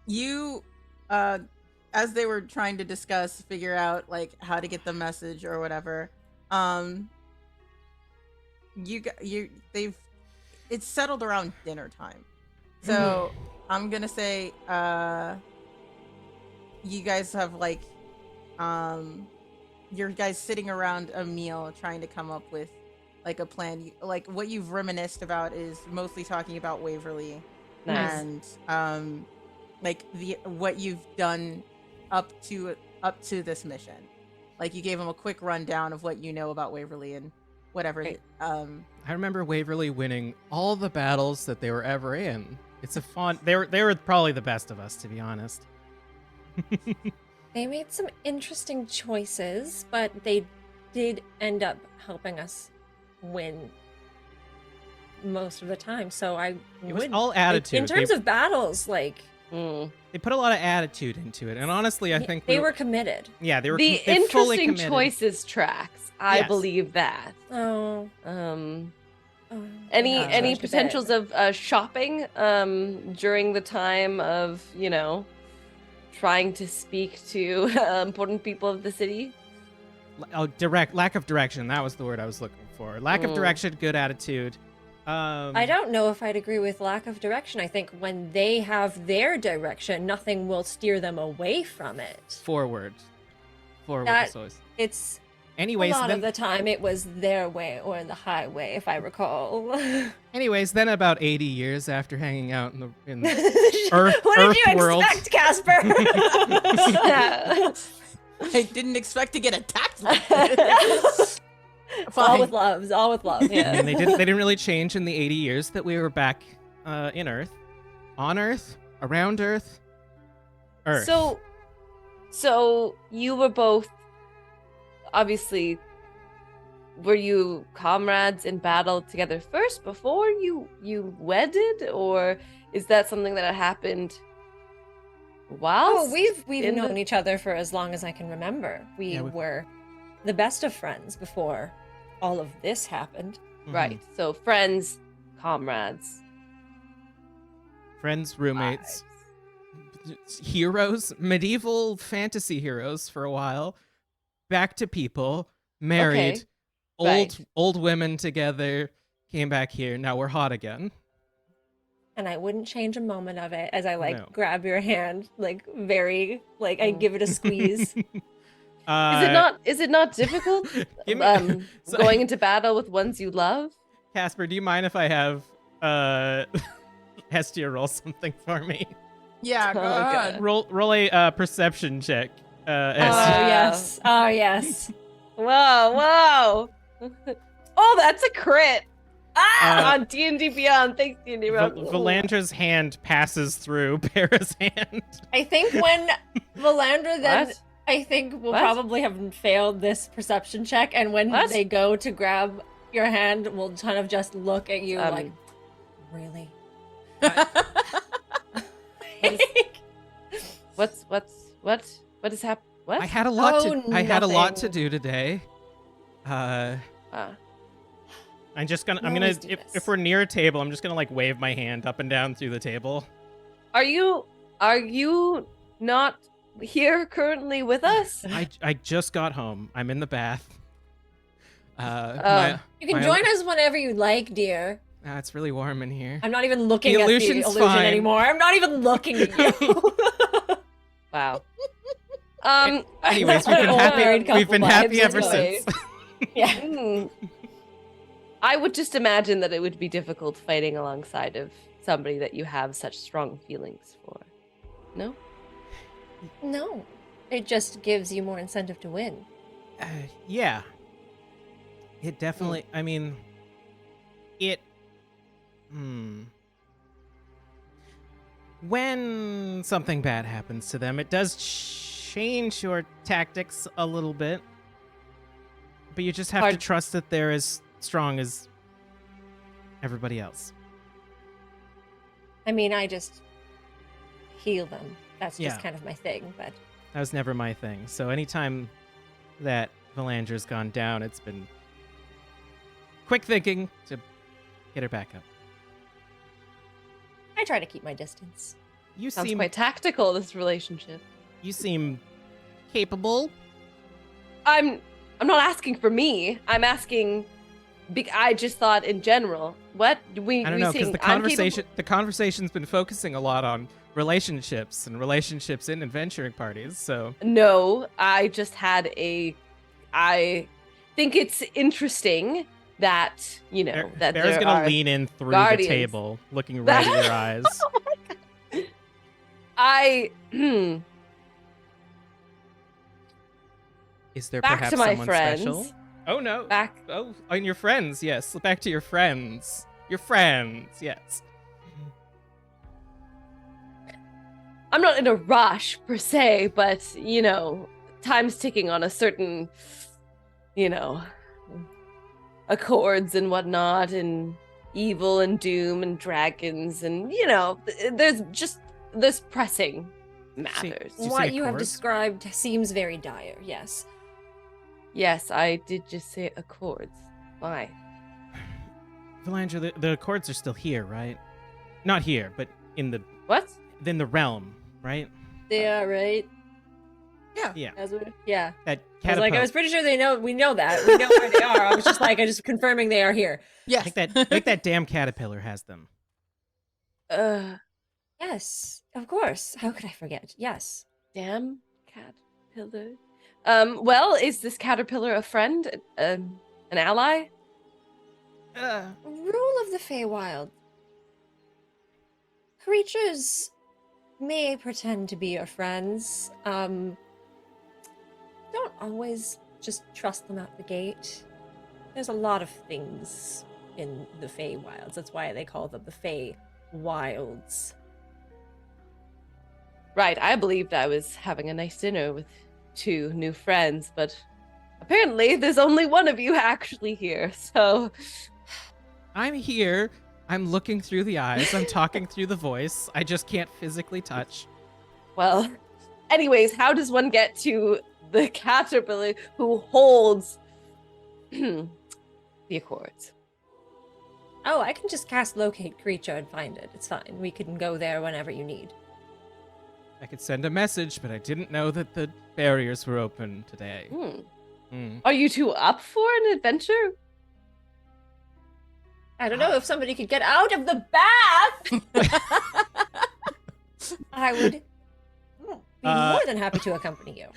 you as they were trying to figure out like how to get the message or whatever, it's settled around dinner time. So I'm gonna say you guys have like you're guys sitting around a meal trying to come up with like a plan. Like what you've reminisced about is mostly talking about Waverly. Nice. And like what you've done up to this mission. Like you gave them a quick rundown of what you know about Waverly and whatever. Right. I remember Waverly winning all the battles that they were ever in. It's a fun. They were probably the best of us, to be honest. They made some interesting choices, but they did end up helping us win most of the time. So I It was would, all attitude. in terms of battles, like They put a lot of attitude into it, and honestly, I think they were committed. Yeah, they were. The they fully interesting committed. choices tracks. I Yes. believe that. Oh, Any gosh, I potentials bet. of shopping during the time of trying to speak to important people of the city? Oh, lack of direction. That was the word I was looking for. Lack of direction, good attitude. I don't know if I'd agree with lack of direction. I think when they have their direction, nothing will steer them away from it. Forward. That- is always. It's Anyways, a lot then, of the time it was their way or the highway, if I recall. then about 80 years after hanging out in the what did you world. expect, Casper? I didn't expect to get attacked like this. It's all with love. It's all with love. I mean, they didn't really change in the 80 years that we were back in Earth, on Earth, around Earth. So you were both, obviously, were you comrades in battle together first before you wedded, or is that something that had happened while? Oh, we've in known the- each other for as long as I can remember. We were the best of friends before all of this happened. Right. So friends, comrades, Friends, roommates, heroes, medieval fantasy heroes for a while, back to people, married, Okay. old women together, came back here. Now we're hot again. And I wouldn't change a moment of it as I No. grab your hand, I give it a squeeze. Is it not difficult Give me- So- going into battle with ones you love? Casper, do you mind if I have Hestia roll something for me? Yeah, go Oh, ahead. God. Roll a perception check. Oh Hestia. yes. Oh yes. Whoa. Oh, that's a crit. On D&D Beyond. Thanks, D&D Beyond. Valandra's hand passes through Bera's hand. I think when Valandra then What? I think we'll What? probably have failed this perception check, and when What? they go to grab your hand, we'll kind of just look at you like, really? What is happening? What? I had a lot Oh, I had a lot to nothing. do today. I'm just gonna I'm gonna always do if this. we're near a table, I'm just gonna wave my hand up and down through the table. Are you not here currently with us? I just got home. I'm in the bath. You can join us whenever you like, dear. It's really warm in here. I'm not even looking The at the illusion's illusion fine. anymore. I'm not even looking at you. Wow. Anyways, Married couple we've been vibes, happy ever anyway. since. Yeah. Hmm. I would just imagine that it would be difficult fighting alongside of somebody that you have such strong feelings for. No? No. It just gives you more incentive to win. Yeah. It definitely, I mean, it, when something bad happens to them, it does change your tactics a little bit. But you just have to trust that they're as strong as everybody else. I mean, I just heal them. That's just Yeah. kind of my thing, but That was never my thing. So anytime that Valandra's gone down, it's been quick thinking to get her back up. I try to keep my distance. You Sounds seem quite tactical, this relationship. you seem capable. I'm not asking for me. I'm asking. I just thought in general. What we? I don't know, because the conversation's been focusing a lot on relationships and relationships in adventuring parties. So No, I just had a. I think it's interesting that that Bear's there gonna are lean in through guardians. the table, looking right at your eyes. Is there Back perhaps to my someone friends. special? Oh no. Back. Oh, and your friends, yes. Back to your friends. Your friends, yes. I'm not in a rush per se, but time's ticking on a certain, accords and whatnot, and evil and doom and dragons, and there's pressing matters. Did you What say you have accords? described seems very dire, yes. Yes, I did just say accords. Why? Valandra, the accords are still here, right? Not here, but in the What? realm, right? They are, right? Yeah. Yeah. That I was like, I catapult. was pretty sure we know that. We know where they are. I was just confirming they are here. Yes. like that damn caterpillar has them. Yes, of course. How could I forget? Yes. Damn caterpillar. Well, is this caterpillar a friend? An ally? Rule of the Feywild. Creatures may pretend to be your friends. Don't always just trust them out the gate. There's a lot of things in the Feywilds. That's why they call them the Feywilds. Right, I believed I was having a nice dinner with 2 new friends, but apparently there's only one of you actually here, so... I'm here. I'm looking through the eyes. I'm talking through the voice. I just can't physically touch. Well, anyways, how does one get to the caterpillar who holds the accords? Oh, I can just cast Locate Creature and find it. It's fine. We can go there whenever you need. I could send a message, but I didn't know that the barriers were open today. Are you 2 up for an adventure? I don't know if somebody could get out of the bath. I would be more than happy to accompany you.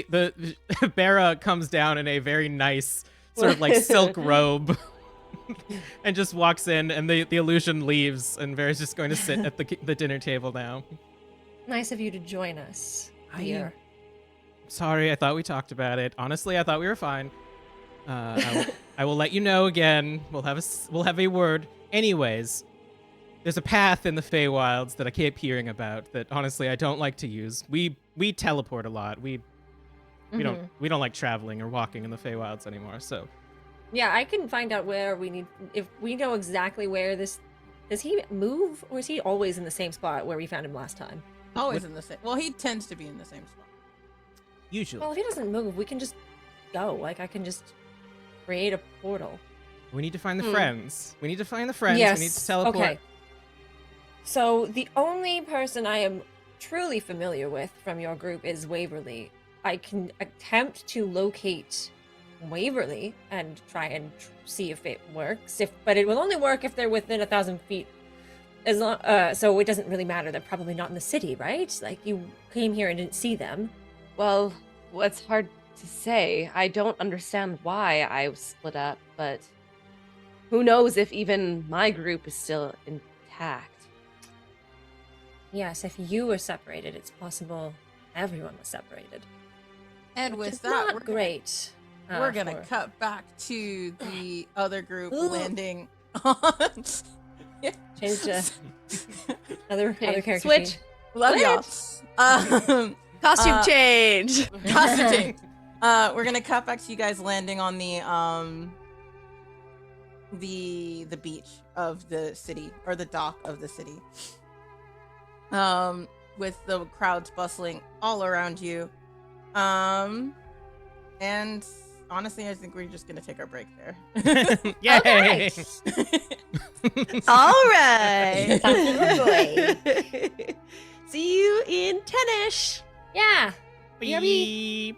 The Bera comes down in a very nice sort of like silk robe and just walks in, and the illusion leaves, and Bera's just going to sit at the dinner table now. Nice of you to join us, dear. Sorry, I thought we talked about it. Honestly, I thought we were fine. I will let you know again. We'll have a word. Anyways, there's a path in the Feywilds that I keep hearing about that honestly I don't like to use. We teleport a lot. We don't like traveling or walking in the Feywilds anymore. So Yeah, I can find out where we need. If we know exactly where this. Does he move, or is he always in the same spot where we found him last time? Always in the same. Well, he tends to be in the same spot. usually Well, if he doesn't move, we can just go. Like, I can just create a portal. we need to find the friends. We need to find the friends. Yes. We need to teleport. Okay. So the only person I am truly familiar with from your group is Waverly. I can attempt to locate Waverly and try and see if it works. But it will only work if they're within 1,000 feet. As long, so it doesn't really matter. They're probably not in the city, right? Like, you came here and didn't see them. Well, what's hard to say? I don't understand why I was split up, but who knows if even my group is still intact. Yes, if you were separated, it's possible everyone was separated. And Which with is that, not great. we're gonna for- cut back to the other group Ooh. landing on. Change to other Okay, character. switch. sheet. Love y'all. Costume Uh, change. Costume change. We're gonna cut back to you guys landing on the beach of the city, or the dock of the city. With the crowds bustling all around you. And honestly, I think we're just gonna take our break there. Yay! Okay. All right. See you in 10ish. Yeah. Beep.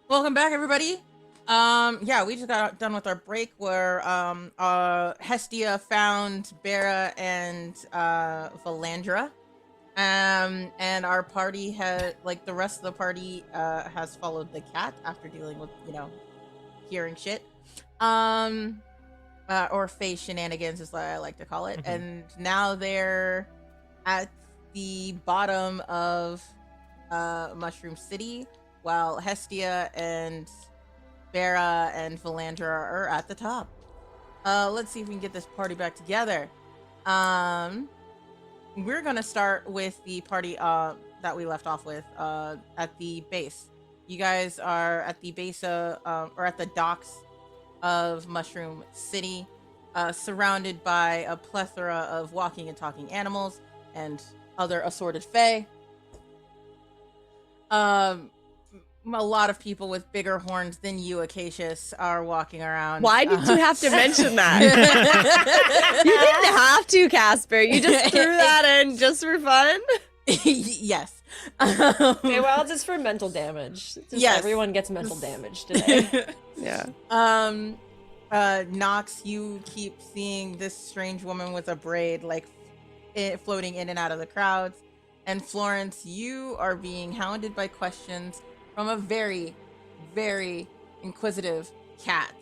Welcome back, everybody. Yeah, we just got done with our break where Hestia found Brae and Valandra. And our party had, like, the rest of the party has followed the cat after dealing with, hearing shit. Or Faye Shenanigans is what I like to call it. Mhm. And now they're at the bottom of Mushroom City, while Hestia and Brae and Valandra are at the top. Let's see if we can get this party back together. We're gonna start with the party that we left off with at the base. You guys are at the base of, or at the docks of Mushroom City, surrounded by a plethora of walking and talking animals and other assorted fae. A lot of people with bigger horns than you, Acacius, are walking around. Why did you have to mention that? You didn't have to, Casper. You just threw that in just for fun. Yes. Feywilds is for mental damage. Just Yes. Everyone gets mental damage today. Yeah. Noxx, you keep seeing this strange woman with a braid, like, floating in and out of the crowds. And Florence, you are being hounded by questions from a very, very inquisitive cat.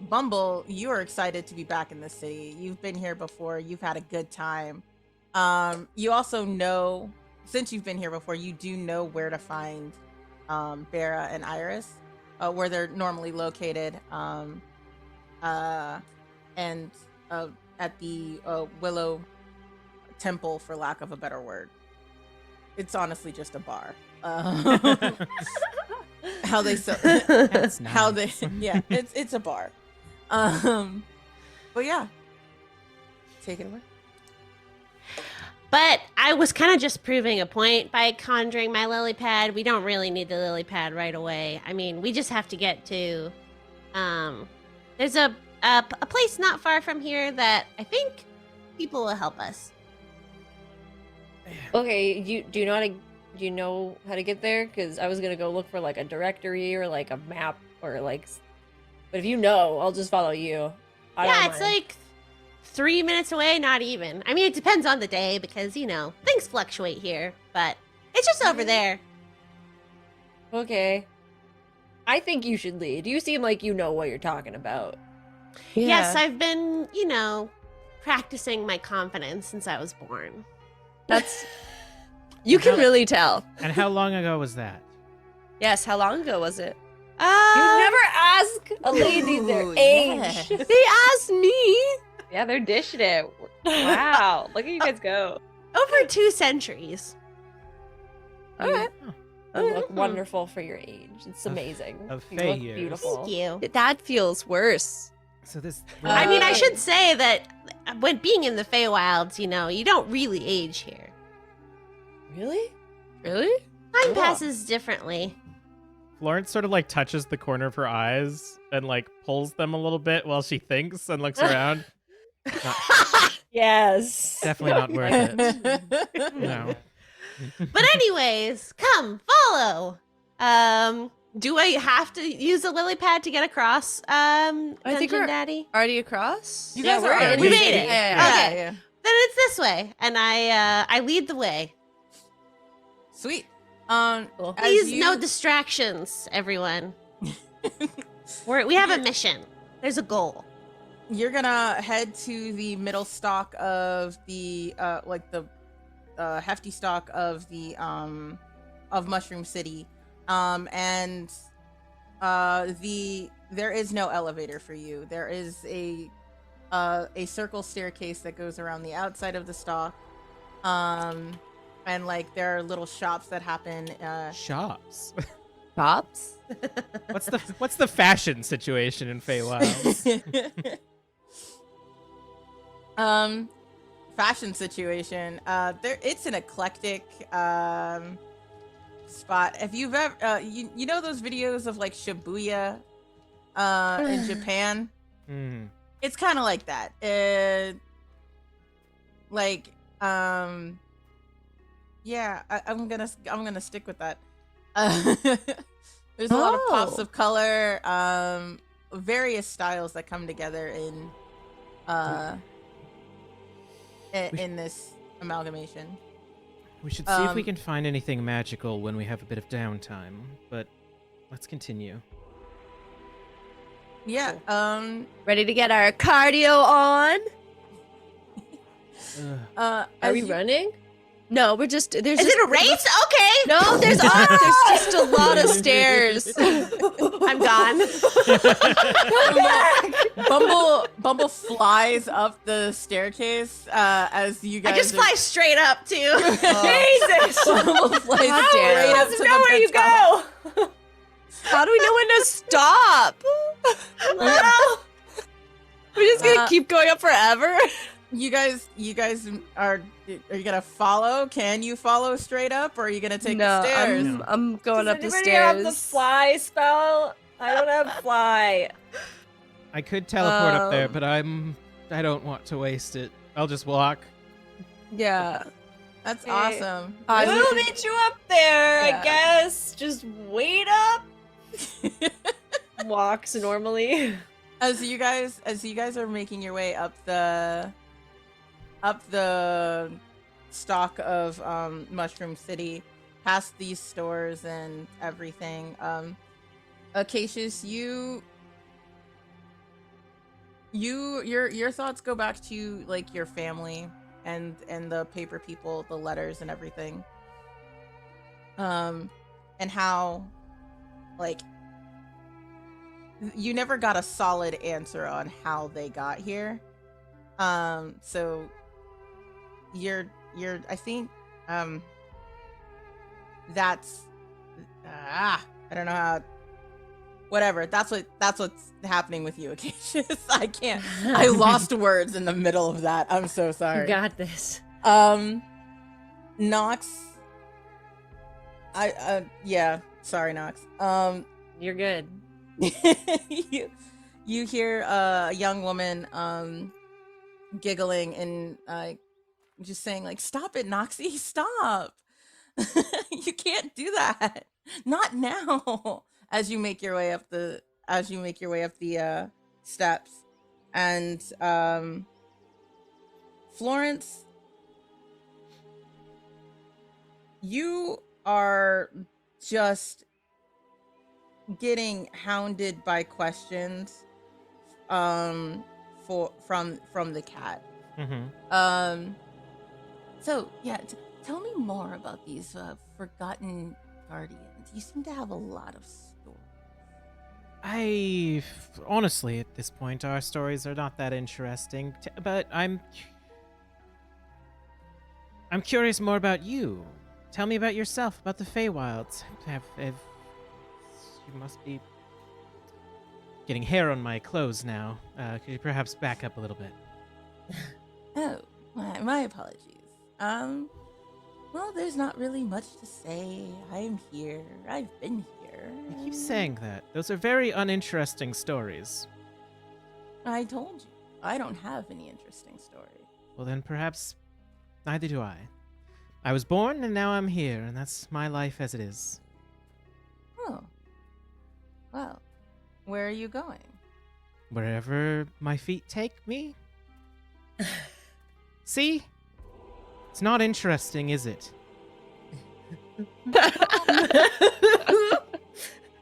Bumble, you are excited to be back in the city. You've been here before. You've had a good time. You also know, since you've been here before, you do know where to find Brae and Iris, where they're normally located, and at the Willow Temple, for lack of a better word. It's honestly just a bar. How they sell That's nice. how they yeah, it's a bar. But yeah, take it away. But I was kind of just proving a point by conjuring my lily pad. We don't really need the lily pad right away. I mean, we just have to get to there's a place not far from here that I think people will help us. Okay, do you know how to get there? Because I was gonna go look for like a directory or like a map or like, but if you know, I'll just follow you. I Yeah, don't it's mind. like 3 minutes away, not even. I mean, it depends on the day because, things fluctuate here, but it's just over there. Okay. I think you should lead. You seem like you know what you're talking about. Yes, I've been, practicing my confidence since I was born. That's. You can really tell. And how long ago was that? Yes. How long ago was it? You never ask a lady their Ooh, age. yeah. They asked me. Yeah, they're dishing it. Wow. Look at you guys go. Over 2 centuries. All right. You look wonderful for your age. It's Of- amazing. of You Fae look years. beautiful. Thank you. That feels worse. So this. I mean, I should say that when being in the Feywilds, you don't really age here. Really? Really? Time Cool. passes differently. Florence sort of like touches the corner of her eyes and like pulls them a little bit while she thinks and looks around. Yes. Definitely not worth it. No. But anyways, come follow. Do I have to use a lily pad to get across? think Dungeon we're- Daddy. Already across? You Yeah, guys we're are in We the made city. it. Yeah. Okay. yeah. Then it's this way, and I lead the way. Sweet. Cool. As Please, you- no distractions, everyone. We have a mission. There's a goal. You're gonna head to the middle stalk of the hefty stalk of the of Mushroom City, and there is no elevator for you. There is a circle staircase that goes around the outside of the stalk, and like there are little shops that happen. Shops. Pops? What's the fashion situation in Feywilds? Fashion situation. It's an eclectic spot. If you've ever you know those videos of like Shibuya in Japan? Hmm. It's kind of like that. Yeah, I'm gonna stick with that. There's a lot of pops Oh. of color, various styles that come together in this amalgamation. We should see if we Um, can find anything magical when we have a bit of downtime, but let's continue. Yeah. Ready to get our cardio on? Ugh. Are we as you- running? No, we're just there's Is just, it a race? Okay. No, there's just a lot of stairs. I'm gone. Bumble flies up the staircase as you guys. I just fly straight up too. Jesus! Bumble flies God straight damn. up to the bed top. go. How do we know when to stop? We're just gonna keep going up forever. You guys are you gonna follow? Can you follow straight up, or are you gonna take the stairs? I'm going up the Does anybody have the stairs. fly spell? I don't have fly. I could teleport up there, Um, but I don't want to waste it. I'll just walk. Yeah. That's Okay. awesome. We'll meet you up there, Yeah. I guess. Just wait up. Walks normally. As you guys are making your way up the stalk of Mushroom City, past these stores and everything, Acacius, your thoughts go back to like your family and the paper people, the letters and everything, and how like you never got a solid answer on how they got here. So you're I think that's I don't know how, whatever. That's what's happening with you, Acacius. I can't. I lost words in the middle of that. I'm so sorry. You got this. Noxx. Yeah, sorry, Noxx. You're good. you hear a young woman giggling and just saying like, "Stop it, Noxy, stop. You can't do that. Not now." As you make your way up the steps, and Florence, you are just getting hounded by questions from the cat. Mm-hmm. So yeah, tell me more about these forgotten guardians. You seem to have a lot of stories. Honestly, at this point, our stories are not that interesting. But I'm curious more about you. Tell me about yourself, about the Feywilds. You must be getting hair on my clothes now. Could you perhaps back up a little bit? Oh, my apologies. Well, there's not really much to say. I'm here. I've been here. You keep saying that. Those are very uninteresting stories. I told you. I don't have any interesting story. Well, then perhaps neither do I. I was born and now I'm here, and that's my life as it is. Oh. Well, where are you going? Wherever my feet take me. See? It's not interesting, is it?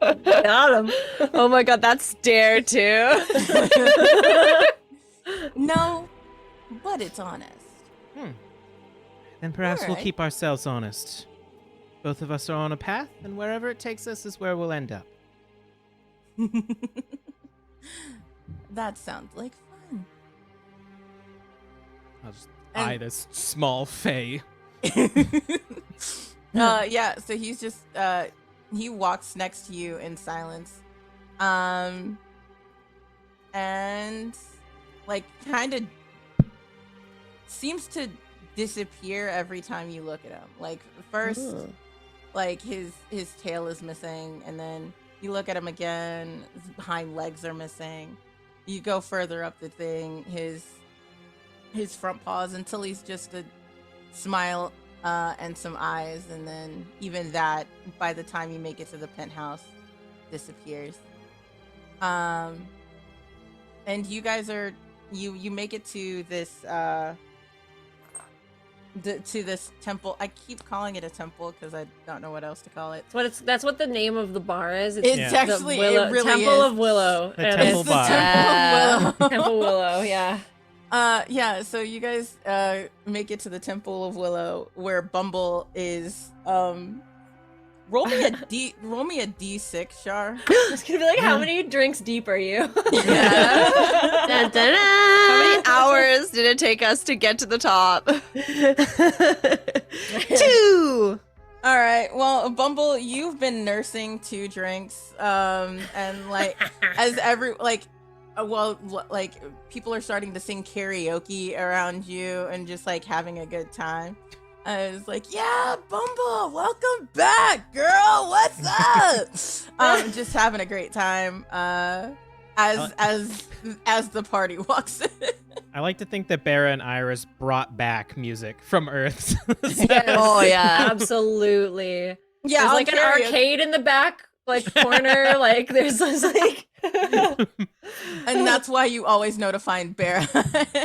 Got him. Oh my god, that's dare too. No, but it's honest. Then perhaps we'll Alright. keep ourselves honest. Both of us are on a path, and wherever it takes us is where we'll end up. That sounds like fun. I'll just And- eye this small fae. Yeah, so he's just he walks next to you in silence. And like kind of seems to disappear every time you look at him. Like first like his tail is missing, and then you look at him again, his hind legs are missing. You go further up the thing, his front paws, until he's just a smile and some eyes, and then even that, by the time you make it to the penthouse, disappears. And you guys are you make it to this to this temple. I keep calling it a temple because I don't know what else to call it. That's what the name of the bar is. It's Yeah. the actually Willow, it really Temple is. of Willow. The and Temple It's it's the Bar. Temple of Willow. Temple Willow, yeah. Yeah, so you guys make it to the Temple of Willow, where Bumble is. Roll me a D6, Char. It's gonna be like, how many drinks deep are you? Yeah. Dun, dun, dun. How many hours did it take us to get to the top? 2. All right. Well, Bumble, you've been nursing 2 drinks, and like as every like, like people are starting to sing karaoke around you and just like having a good time. I was like, "Yeah, Bumble, welcome back, girl. What's up?" Just having a great time. As the party walks in. I like to think that Bera and Iris brought back music from Earth. Oh yeah. Absolutely. Yeah, There's on like an karaoke. arcade in the back, like corner. Like there's this, like. And that's why you always know to find Bera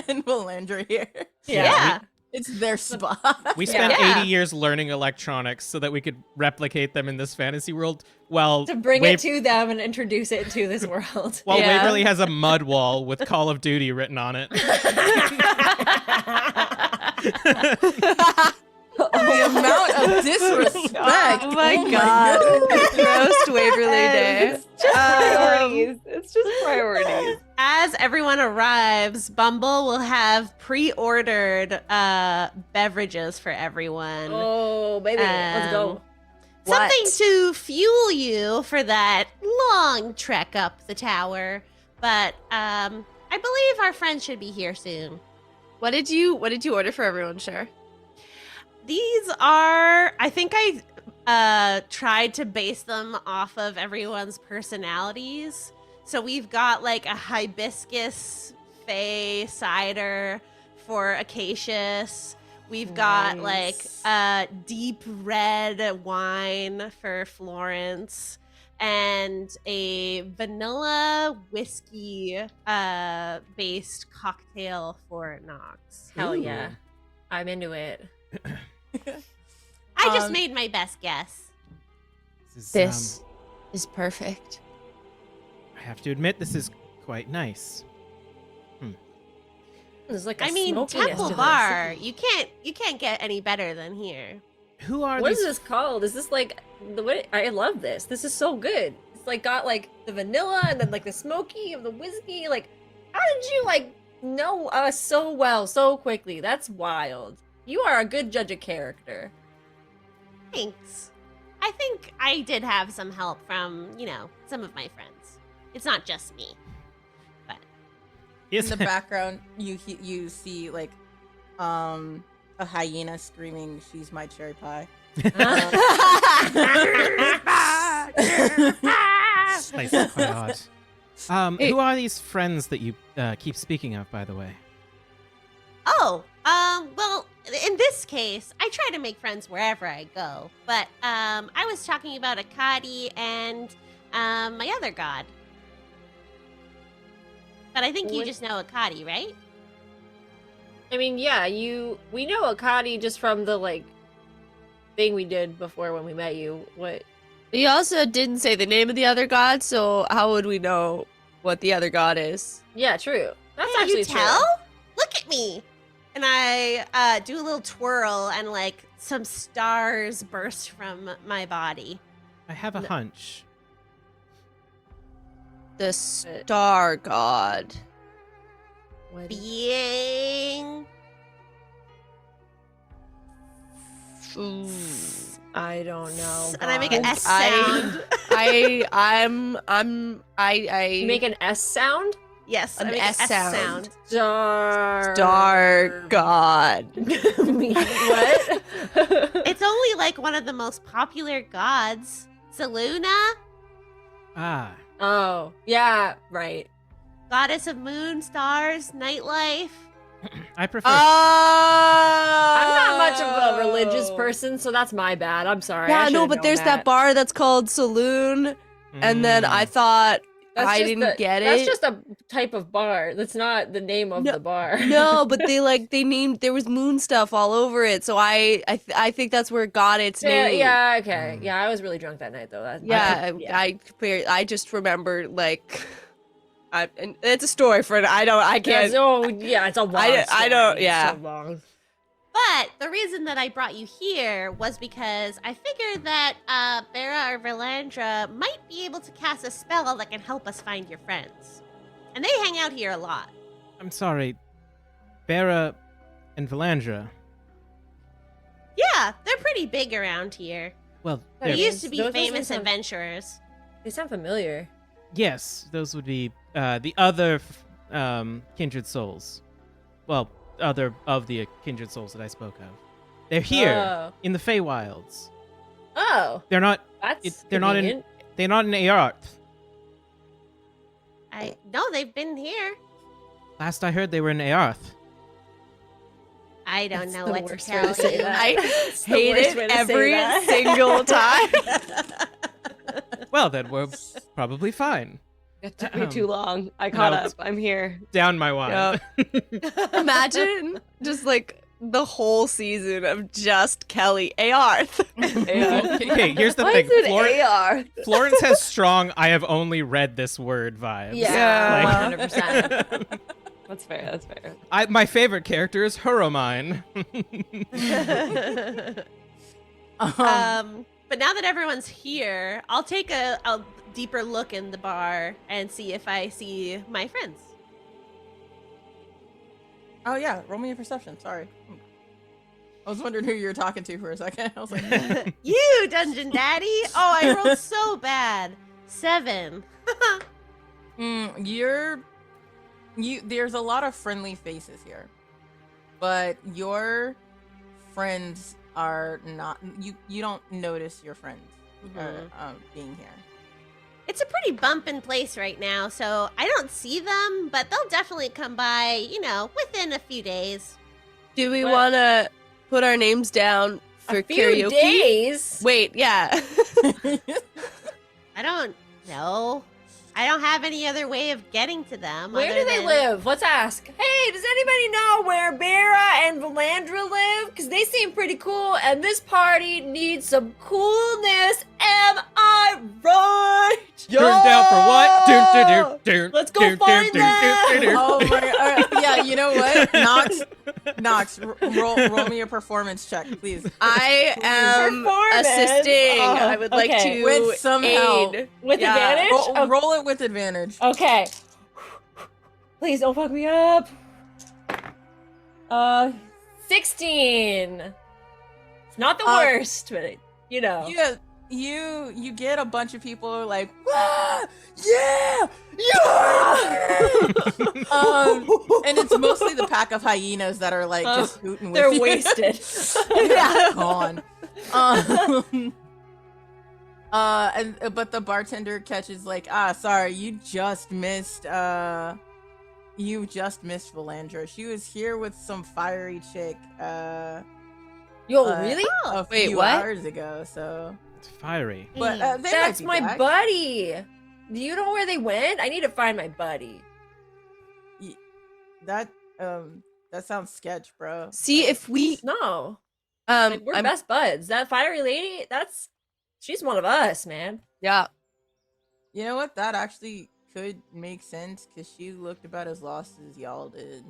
and Valandra here. Yeah. It's their spot. We spent Yeah. 80 years learning electronics so that we could replicate them in this fantasy world. While To bring it to them and introduce it to this world. while Yeah. Waverly has a mud wall with Call of Duty written on it. The amount of disrespect. Oh my god. Roast Waverly Day. Priorities. It's just priorities. As everyone arrives, Bumble will have pre-ordered beverages for everyone. Oh, baby. Let's go. Something What? to fuel you for that long trek up the tower. But I believe our friend should be here soon. What did you order for everyone, Cher? These are, I think I tried to base them off of everyone's personalities. So we've got like a hibiscus fae cider for Acacius. We've got like Nice. a deep red wine for Florence and a vanilla whiskey based cocktail for Noxx. Hell Ooh. yeah. I'm into it. I just Um, made my best guess. This is perfect. I have to admit, this is quite nice. There's like a I mean, smokiness Temple to this. Bar. You can't get any better than here. Who are What these? is this called? Is this like the way? I love this. This is so good. It's like got like the vanilla and then like the smoky of the whiskey. Like, how did you like know us so well so quickly? That's wild. You are a good judge of character. Thanks. I think I did have some help from, some of my friends. It's not just me. In Yes. the background, you see like a hyena screaming, "She's my cherry pie." Nice, quite odd. Who are these friends that you keep speaking of, by the way? Oh, well, in this case, I try to make friends wherever I go. But I was talking about Akadi and my other god. But I think you What- just know Akadi, right? I mean, yeah, we know Akadi just from the like thing we did before when we met you. What? He also didn't say the name of the other god, so how would we know what the other god is? Yeah, true. That's Can't actually you tell? Look at me. And I do a little twirl, and like some stars burst from my body. I have a hunch. The star god. What? Being. I don't know. And I make an God. S sound. I You make an S sound? Yes, An I make S an S sound. sound. star god. What? It's only like one of the most popular gods. Saluna, Ah, Oh, yeah, right. goddess of moon, stars, nightlife. I prefer. I'm not much of a religious person, so that's my bad. I'm sorry. I Yeah, no, should've but known there's that bar that's called Saloon, and then I Mm. thought That's I just didn't get That's it. just a type of bar. That's not the name of No- the bar. No, but they named there was moon stuff all over it, so I think that's where it got its Yeah, name. yeah, okay. Mm. Yeah, I was really drunk that night though. Yeah, I just remember like, and it's a story for I can't. Yeah, it's a long I don't- story. yeah. It's so long. But the reason that I brought you here was because I figured that Bera or Verlandra might be able to cast a spell that can help us find your friends. And they hang out here a lot. I'm sorry. Bera and Valandra. Yeah, they're pretty big around here. Well, They're- They used to be those famous sound- adventurers. They sound familiar. yes, those would be the other kindred souls. Well, other of the kindred souls that I spoke of. They're here Oh. in the Feywilds. Oh, They're not. that's They're not in. convenient. They're not in Aarth. No, they've been here. Last I heard, they were in Aarth. I don't That's know the what to worst way tell to say you. that. I It's the hate worst way it to say every that. single time. Well, then we're probably fine. It took me too long. I No, caught it's- up. I'm here. Down my wine. Imagine just like the whole season of just Kelly Aarth. Okay, here's the Why thing. is it AR? Florence has strong "I have only read this word" vibes. Yeah, Like- 100%. That's fair. That's fair. My favorite character is Huromine. But now that everyone's here, I'll take a deeper look in the bar and see if I see my friends. Oh yeah, roll me a perception. Sorry. I was wondering who you were talking to for a second. I was like, You, Dungeon Daddy! Oh, I rolled so bad. 7. There's a lot of friendly faces here, but your friends are not. You don't notice your friends being here. It's a pretty bumpin' place right now, so I don't see them, but they'll definitely come by, within a few days. Do we What? want to put our names down for A few karaoke? days. Wait, yeah. I don't know. I don't have any other way of getting to them. Where other do they than- live? Let's ask. Hey, does anybody know where Bera and Valandra live? Because they seem pretty cool, and this party needs some coolness. Am I right? Turned out for what? Let's go find them. Oh my! Yeah, you know what? Noxx, roll me a performance check, please. I am Performance. assisting. Oh, I would like okay. to With some help. aid. With Yeah. advantage? Roll it with advantage. Okay. Please don't fuck me up. 16. It's not the worst, but You get a bunch of people who are like, "Wah! Yeah, yeah!" And it's mostly the pack of hyenas that are like just hooting with they're you. wasted. Yeah, gone. But the bartender catches like, sorry, you just missed Valandra. She was here with some fiery chick Yo, really? a Wait, few what? hours ago. So It's fiery. But they That's might be my back. buddy. Do you know where they went? I need to find my buddy. That sounds sketch, bro. See if we No, like, we're I'm- best buds. That fiery lady, she's one of us, man. yeah. You know what? That actually could make sense because she looked about as lost as y'all did.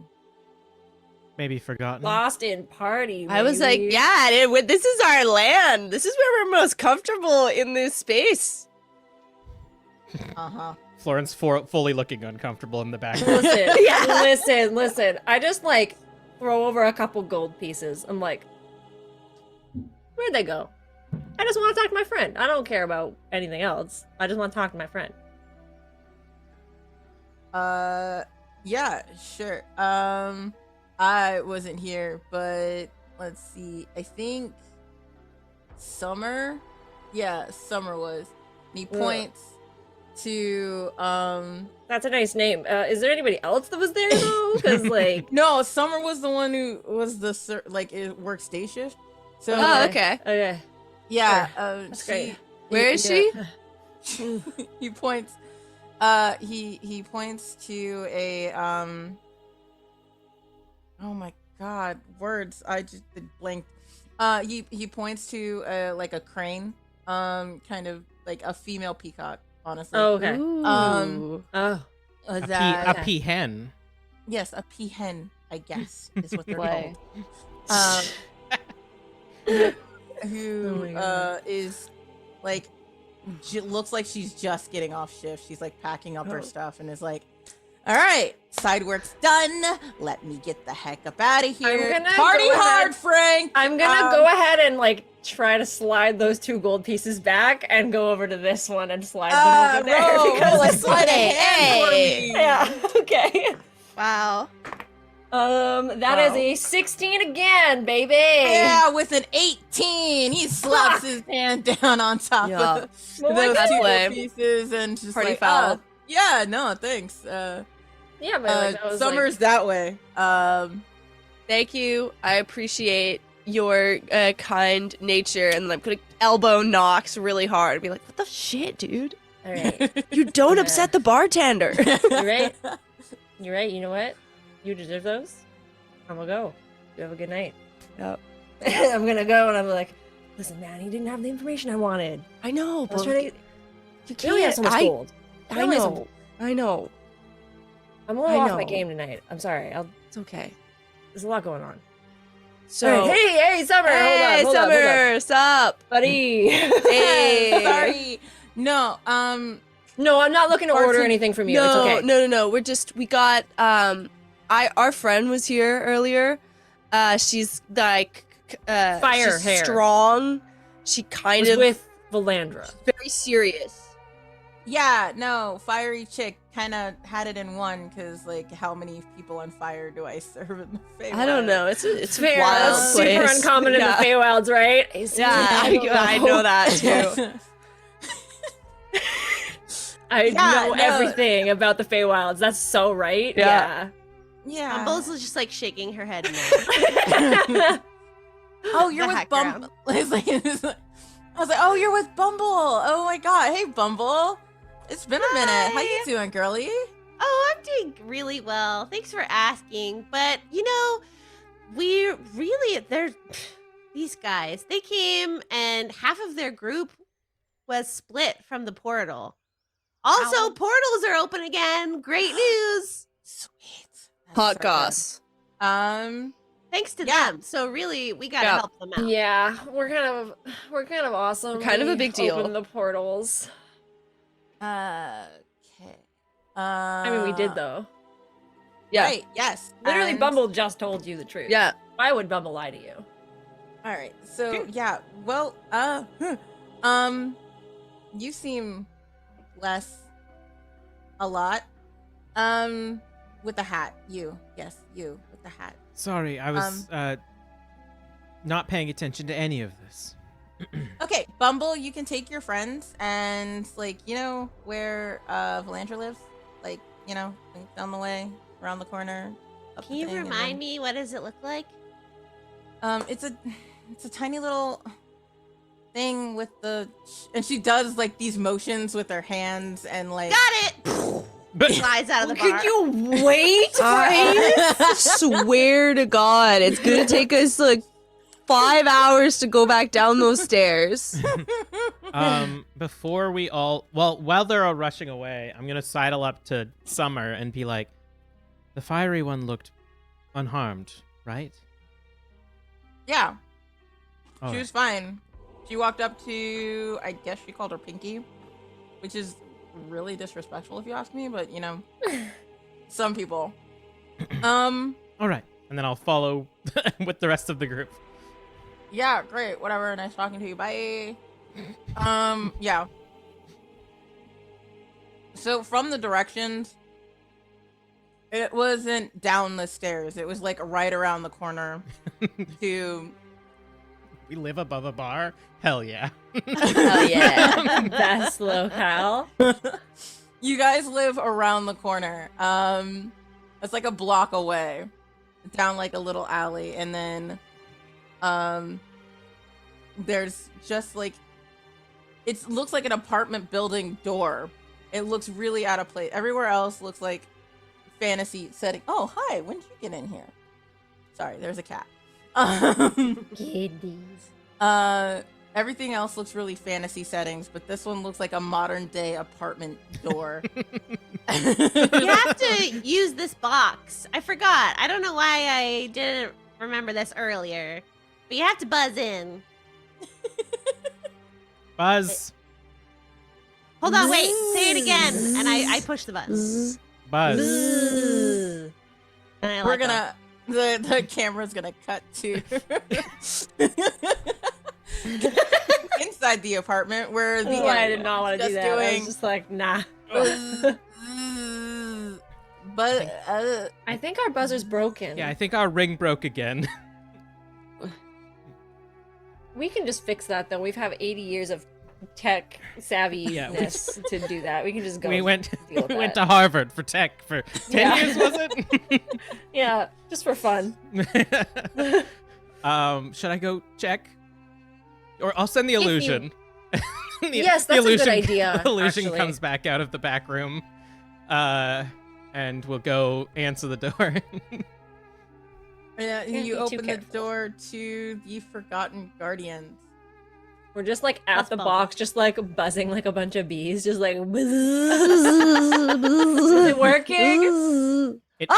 Maybe forgotten. Lost in party. I was like, maybe. yeah, this is our land. This is where we're most comfortable in this space. Uh-huh. Florence fully looking uncomfortable in the back. Listen, Yeah. listen. I just like throw over a couple gold pieces. I'm like, where'd they go? I just want to talk to my friend. I don't care about anything else. I just want to talk to my friend. Yeah, sure. I wasn't here, but let's see. I think Summer. Yeah, Summer was. And he points to That's a nice name. Is there anybody else that was there though? Because like, no, Summer was the one who was the it works day shift. So Oh, okay. okay, yeah, that's great. Where is she? He points he points to a oh my god, words, I just blanked. He points to like a crane, kind of like a female peacock, honestly. Oh, okay. Ooh. Oh, That A peahen. yes, a peahen, I guess is what they're Play. called. Oh Who my God. is like looks like she's just getting off shift. She's like packing up her stuff and is like, all right, side work's done. Let me get the heck up out of here. gonna Party go hard, ahead. Frank. I'm gonna go ahead and like try to slide those 2 gold pieces back and go over to this one and slide them over there roll, because roll a it's sleight of like, hand for me. yeah, okay. Wow. That is Wow. a 16 again, baby. Yeah, with an 18, he slaps his hand down on top Yeah. of Well, those that's 2 lame. pieces and just Party like, foul. oh, yeah, no, thanks. Yeah, but like, that was Summer's like, that way. Thank you. I appreciate your kind nature, and I'm gonna elbow Noxx really hard and be like, what the shit, dude? all right. You don't Yeah. upset the bartender. You're right. You're right. You know what? You deserve those. I'm gonna go. You have a good night. Yep. I'm gonna go, and I'm like, listen, man, he didn't have the information I wanted. I know, I was but trying to. you We only have so much I gold. We only have so- know. I know. I'm a little I off my know. game tonight. I'm sorry. It's okay. There's a lot going on. So, hey, Summer. hey, hold on, Summer, sup? buddy. Hey. Sorry. No, No, I'm not looking to order Bartend- anything from you. No, It's okay. no. We got our friend was here earlier. She's like Fire she's hair. strong. She It kind was of with Valandra. very serious. yeah, no, fiery chick kind of had it in one because, like, how many people on fire do I serve in the Feywild? I don't know. It's a Fair. wild That's place. super uncommon in the Feywilds, right? Yeah, I know that too. I Yeah, know no. everything about the Feywilds. That's so right. Yeah. Yeah. Bumble's just like shaking her head. No. Yeah. Oh, you're The with background. Bumble. I was like, oh, you're with Bumble. Oh my god. Hey, Bumble. It's been a minute. How you Hi. doing, girlie? Oh, I'm doing really well. Thanks for asking. But, you know, we really, they're these guys. They came and half of their group was split from the portal. Also, Ow. portals are open again. Great news. Sweet. That's Hot so goss. good. Thanks to Yeah. them. So really, we got to Yeah. help them out. Yeah, we're kind of awesome. We're kind of a We big deal. Open the portals. Okay. I mean, we did though. Yeah. Right. Yes. Literally, and- Bumble just told you the truth. Yeah. Why would Bumble lie to you? All right. So yeah. Well. You seem less. A lot. With the hat. You. Yes. You with the hat. Sorry, I was not paying attention to any of this. Okay, Bumble, you can take your friends and, like, you know where Valandra lives? Like, you know, like, down the way, around the corner. Up Can the you thing, and remind then- me, what does it look like? It's a tiny little thing with the, and she does like these motions with her hands and like. Got it. Flies out of the bar. Could you wait? I swear to God, it's gonna take us like 5 hours to go back down those stairs. Before we all, while they're all rushing away, I'm gonna sidle up to Summer and be like, the fiery one looked unharmed, right? Yeah, All she right. was fine. She walked up to, I guess she called her Pinky, which is really disrespectful if you ask me, but you know, some people. All right, and then I'll follow with the rest of the group. Yeah, great, whatever, nice talking to you, bye. Yeah. So from the directions, it wasn't down the stairs, it was like right around the corner to, We live above a bar? Hell yeah. Hell yeah. Best locale. you guys live around the corner. It's like a block away, down like a little alley, and then there's just like, it looks like an apartment building door. It looks really out of place. Everywhere else looks like fantasy setting. Oh, hi, when did you get in here? Sorry, there's a cat. Kiddies. Everything else looks really fantasy settings, but this one looks like a modern day apartment door. You have to use this box. I forgot. I don't know why I didn't remember this earlier. But you have to buzz in. Buzz. Hold on, wait. Say it again. And I push the buzz. Buzz. And I We're let go. gonna, the camera's gonna cut to inside the apartment where the I did not want to just do that. I was doing just like, nah. but I think our buzzer's broken. Yeah, I think our ring broke again. We can just fix that though. We've have 80 years of tech savviness to do that. We can just go. We went deal with we went that. to Harvard for tech for 10 Yeah. years, was it? Yeah, just for fun. Should I go check? Or I'll send the If you- illusion. Yes, that's a good idea, The illusion actually. comes back out of the back room. And we'll go answer the door. yeah, Can't you be too open the careful. door to the Forgotten Guardians. We're just like at That's the Bumble. box, just like buzzing like a bunch of bees, just like. Is it working? It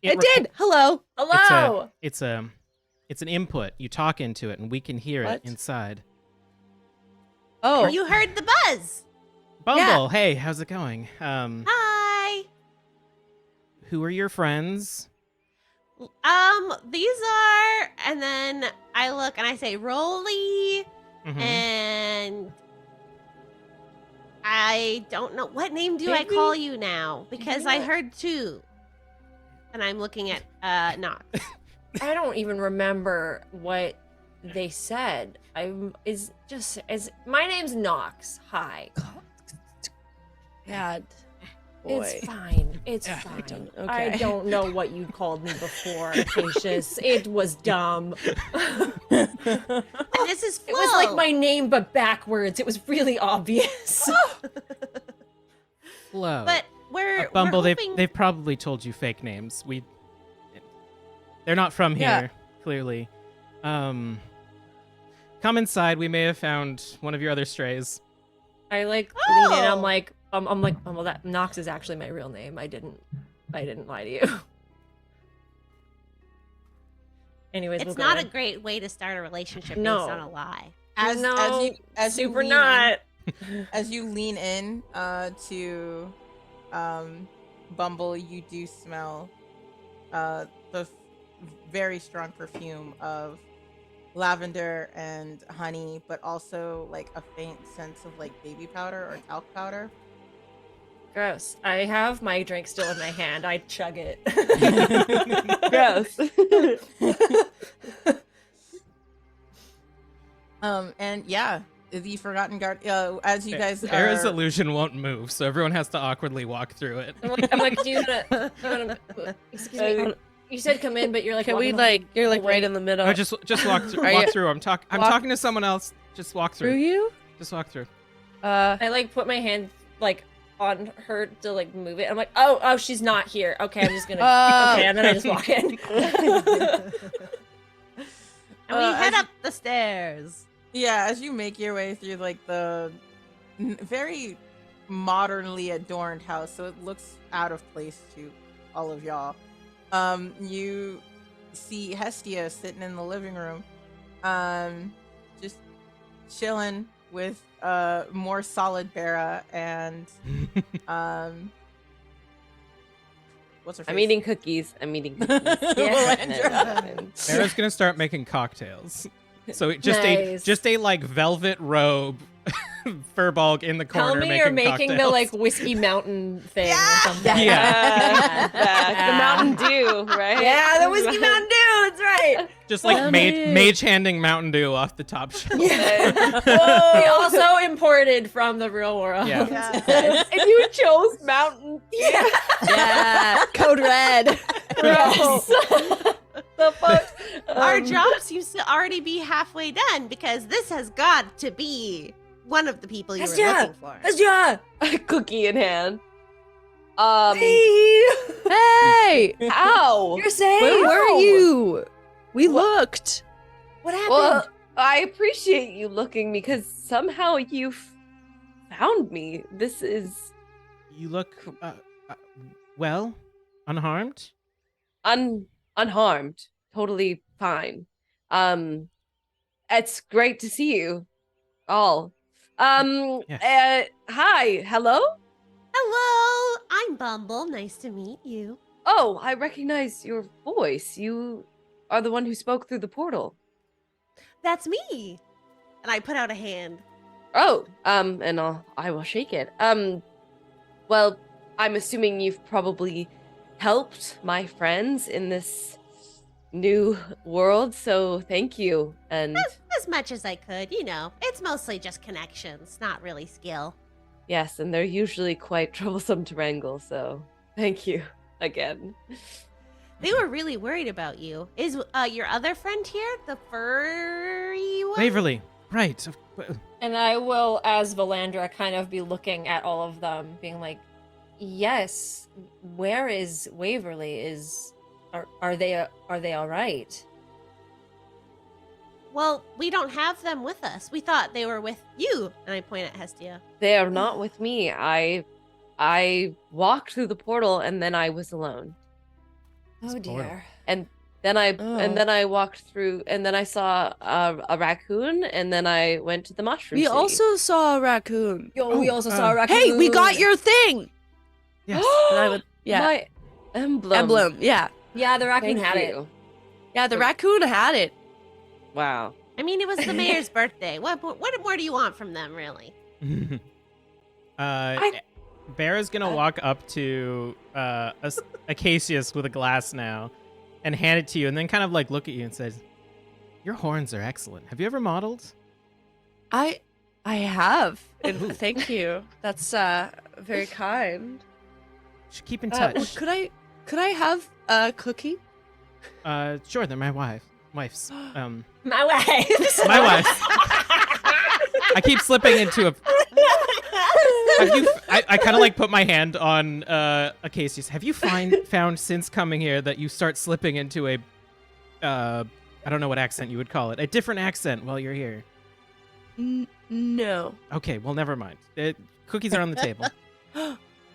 did. Hello. Hello. It's an input. You talk into it, and we can hear What? it inside. Oh, You heard the buzz. Bumble, hey, how's it going? Hi. Who are your friends? These are, and then I look and I say Rolly, Mhm. and I don't know what name do I Baby? call you now because I Yeah. heard two, and I'm looking at Noxx. I don't even remember what they said. My name's Noxx. Hi. God. Boy. It's fine. It's Yeah, fine. okay. I don't know what you called me before, Acacius. It was dumb. And this is Flo. It was like my name, but backwards. It was really obvious. Flo. But we're Bumble, we're hoping... they've probably told you fake names. They're not from here, Yeah. clearly. Come inside. We may have found one of your other strays. I like lean in. I'm Oh. like, well, that Noxx is actually my real name. I didn't lie to you. Anyways, we'll It's go not a in. great way to start a relationship No. based on a lie. As no, as you super lean not. as you lean in to Bumble, you do smell the very strong perfume of lavender and honey, but also like a faint sense of like baby powder or talc powder. Gross. I have my drink still in my hand. I chug it. Gross. And yeah, the Forgotten Guard. As you guys Sara's are, illusion won't move, so everyone has to awkwardly walk through it. I'm like, do you wanna excuse me? You said come in, but you're like, Can we walking like? You're like away. right in the middle. No, just walk through. Are Walk you- through. I'm walk- talking to someone else. Just walk Through through. you? Just walk through. I like put my hand like on her to like move it. I'm like, oh, she's not here. Okay, I'm just gonna. Okay, and then I just walk in. And we head as up the stairs. Yeah, as you make your way through like the very modernly adorned house, so it looks out of place to all of y'all. You see Hestia sitting in the living room, just chilling with more solid Bera and what's her face? I'm eating cookies. Melandra. Sarah's gonna start making cocktails. So just Nice. a like velvet robe, Furbolg in the corner. Tell me you're making the cocktails. like whiskey mountain thing or something. Yeah. The Mountain Dew, right? Yeah, the whiskey Mountain Dew. That's right. Just like mage handing Mountain Dew off the top shelf. We also imported from the real world. Yeah. And you chose Mountain Dew. Yeah. Code red. Gross. The fuck? Our job seems to already be halfway done because this has got to be one of the people you were looking for. Hestia! Cookie in hand. Hey! Ow! You're safe. Where were you? We looked. What happened? Well, I appreciate you looking because somehow you found me. This is You look well, unharmed. unharmed, totally fine. It's great to see you all. Yes. Hi, hello. Hello, I'm Bumble. Nice to meet you. Oh, I recognize your voice. You are the one who spoke through the portal. That's me. And I put out a hand. Oh, and I will shake it. Well, I'm assuming you've probably helped my friends in this new world, so thank you. And As much as I could, you know. It's mostly just connections, not really skill. yes, and they're usually quite troublesome to wrangle, so thank you again. They were really worried about you. Is your other friend here, the furry one? Waverly, right? And I will, as Valandra, kind of be looking at all of them, being like, yes, where is Waverly? Are they all right? Well, we don't have them with us. We thought they were with you. And I point at Hestia. They are not with me. I walked through the portal and then I was alone. Oh dear. And then I Oh. walked through and then I saw a raccoon and then I went to the mushroom We city. also saw a raccoon. Yo, we also saw a raccoon. Hey, we got your thing. Yes. And I would, yeah. My emblem. Emblem. Yeah. Yeah, the raccoon Thank had it. you. Yeah, the raccoon had it. Wow. I mean, it was the mayor's birthday. What more do you want from them, really? Bera's gonna walk up to Acacius with a glass now and hand it to you, and then kind of like look at you and says, "Your horns are excellent. Have you ever modeled?" I have. And thank you. That's very kind. Should keep in touch. Could I have a cookie? Sure. They're my wife's. My wife. My wife's. I keep slipping into a. I kind of like put my hand on Acacius. Have you found since coming here that you start slipping into a, I don't know what accent you would call it, a different accent while you're here? No. Okay, well, never mind. Cookies are on the table.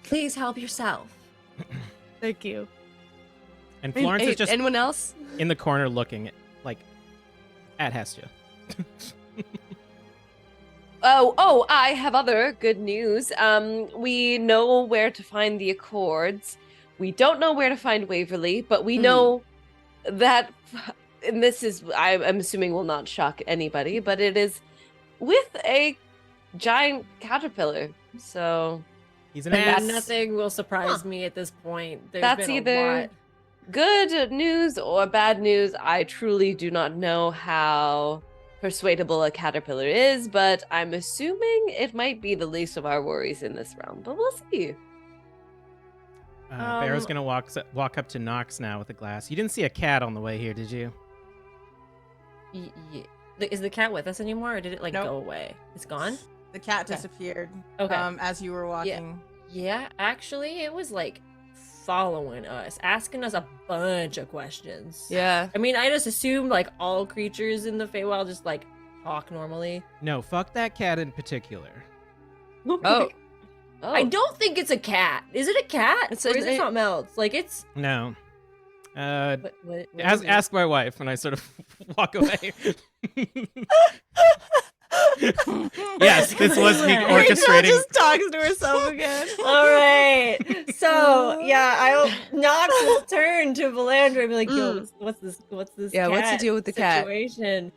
Please help yourself. Thank you. And Florence is just anyone else? in the corner looking at Hestia. Oh, I have other good news. We know where to find the Accords. We don't know where to find Waverly, but we know that, and this is, I'm assuming will not shock anybody, but it is with a giant caterpillar. So He's an And ass. that's- Nothing will surprise me at this point. There's That's been either a lot. good news or bad news. I truly do not know how persuadable a caterpillar is, but I'm assuming it might be the least of our worries in this realm. But we'll see. Bera's gonna walk up to Noxx now with a glass. You didn't see a cat on the way here, did you? Is the cat with us anymore, or did it like Nope. go away? It's gone. The cat Okay. disappeared. Okay. As you were walking. Yeah, actually, it was like following us, asking us a bunch of questions. Yeah. I mean, I just assumed like all creatures in the Feywild just like talk normally. No, fuck that cat in particular. Oh. I don't think it's a cat. Is it a cat? It's Or is a- it something else? Like it's. No. What Ask is it? ask my wife, and I sort of walk away. Yes, this was me Rachel Rachel orchestrating. just talks to herself again. All right. So yeah, Noxx will turn to Valandra and be like, "Yo, what's this? What's this? Yeah, what's the cat deal with the cat?" situation?"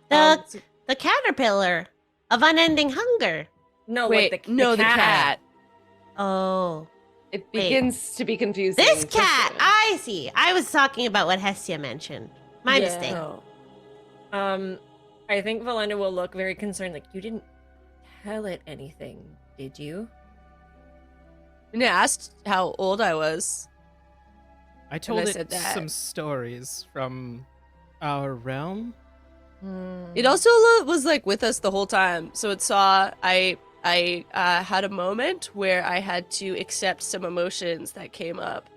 The So- the caterpillar of unending hunger. no, Wait, like the the cat. Oh, It Wait. begins to be confusing. this just cat. a- I see. I was talking about what Hestia mentioned. My Yeah. mistake. Oh. I think Valandra will look very concerned. Like, you didn't tell it anything, did you? And it asked how old I was. I told I it said that. some stories from our realm. It also was like with us the whole time. So it saw I had a moment where I had to accept some emotions that came up,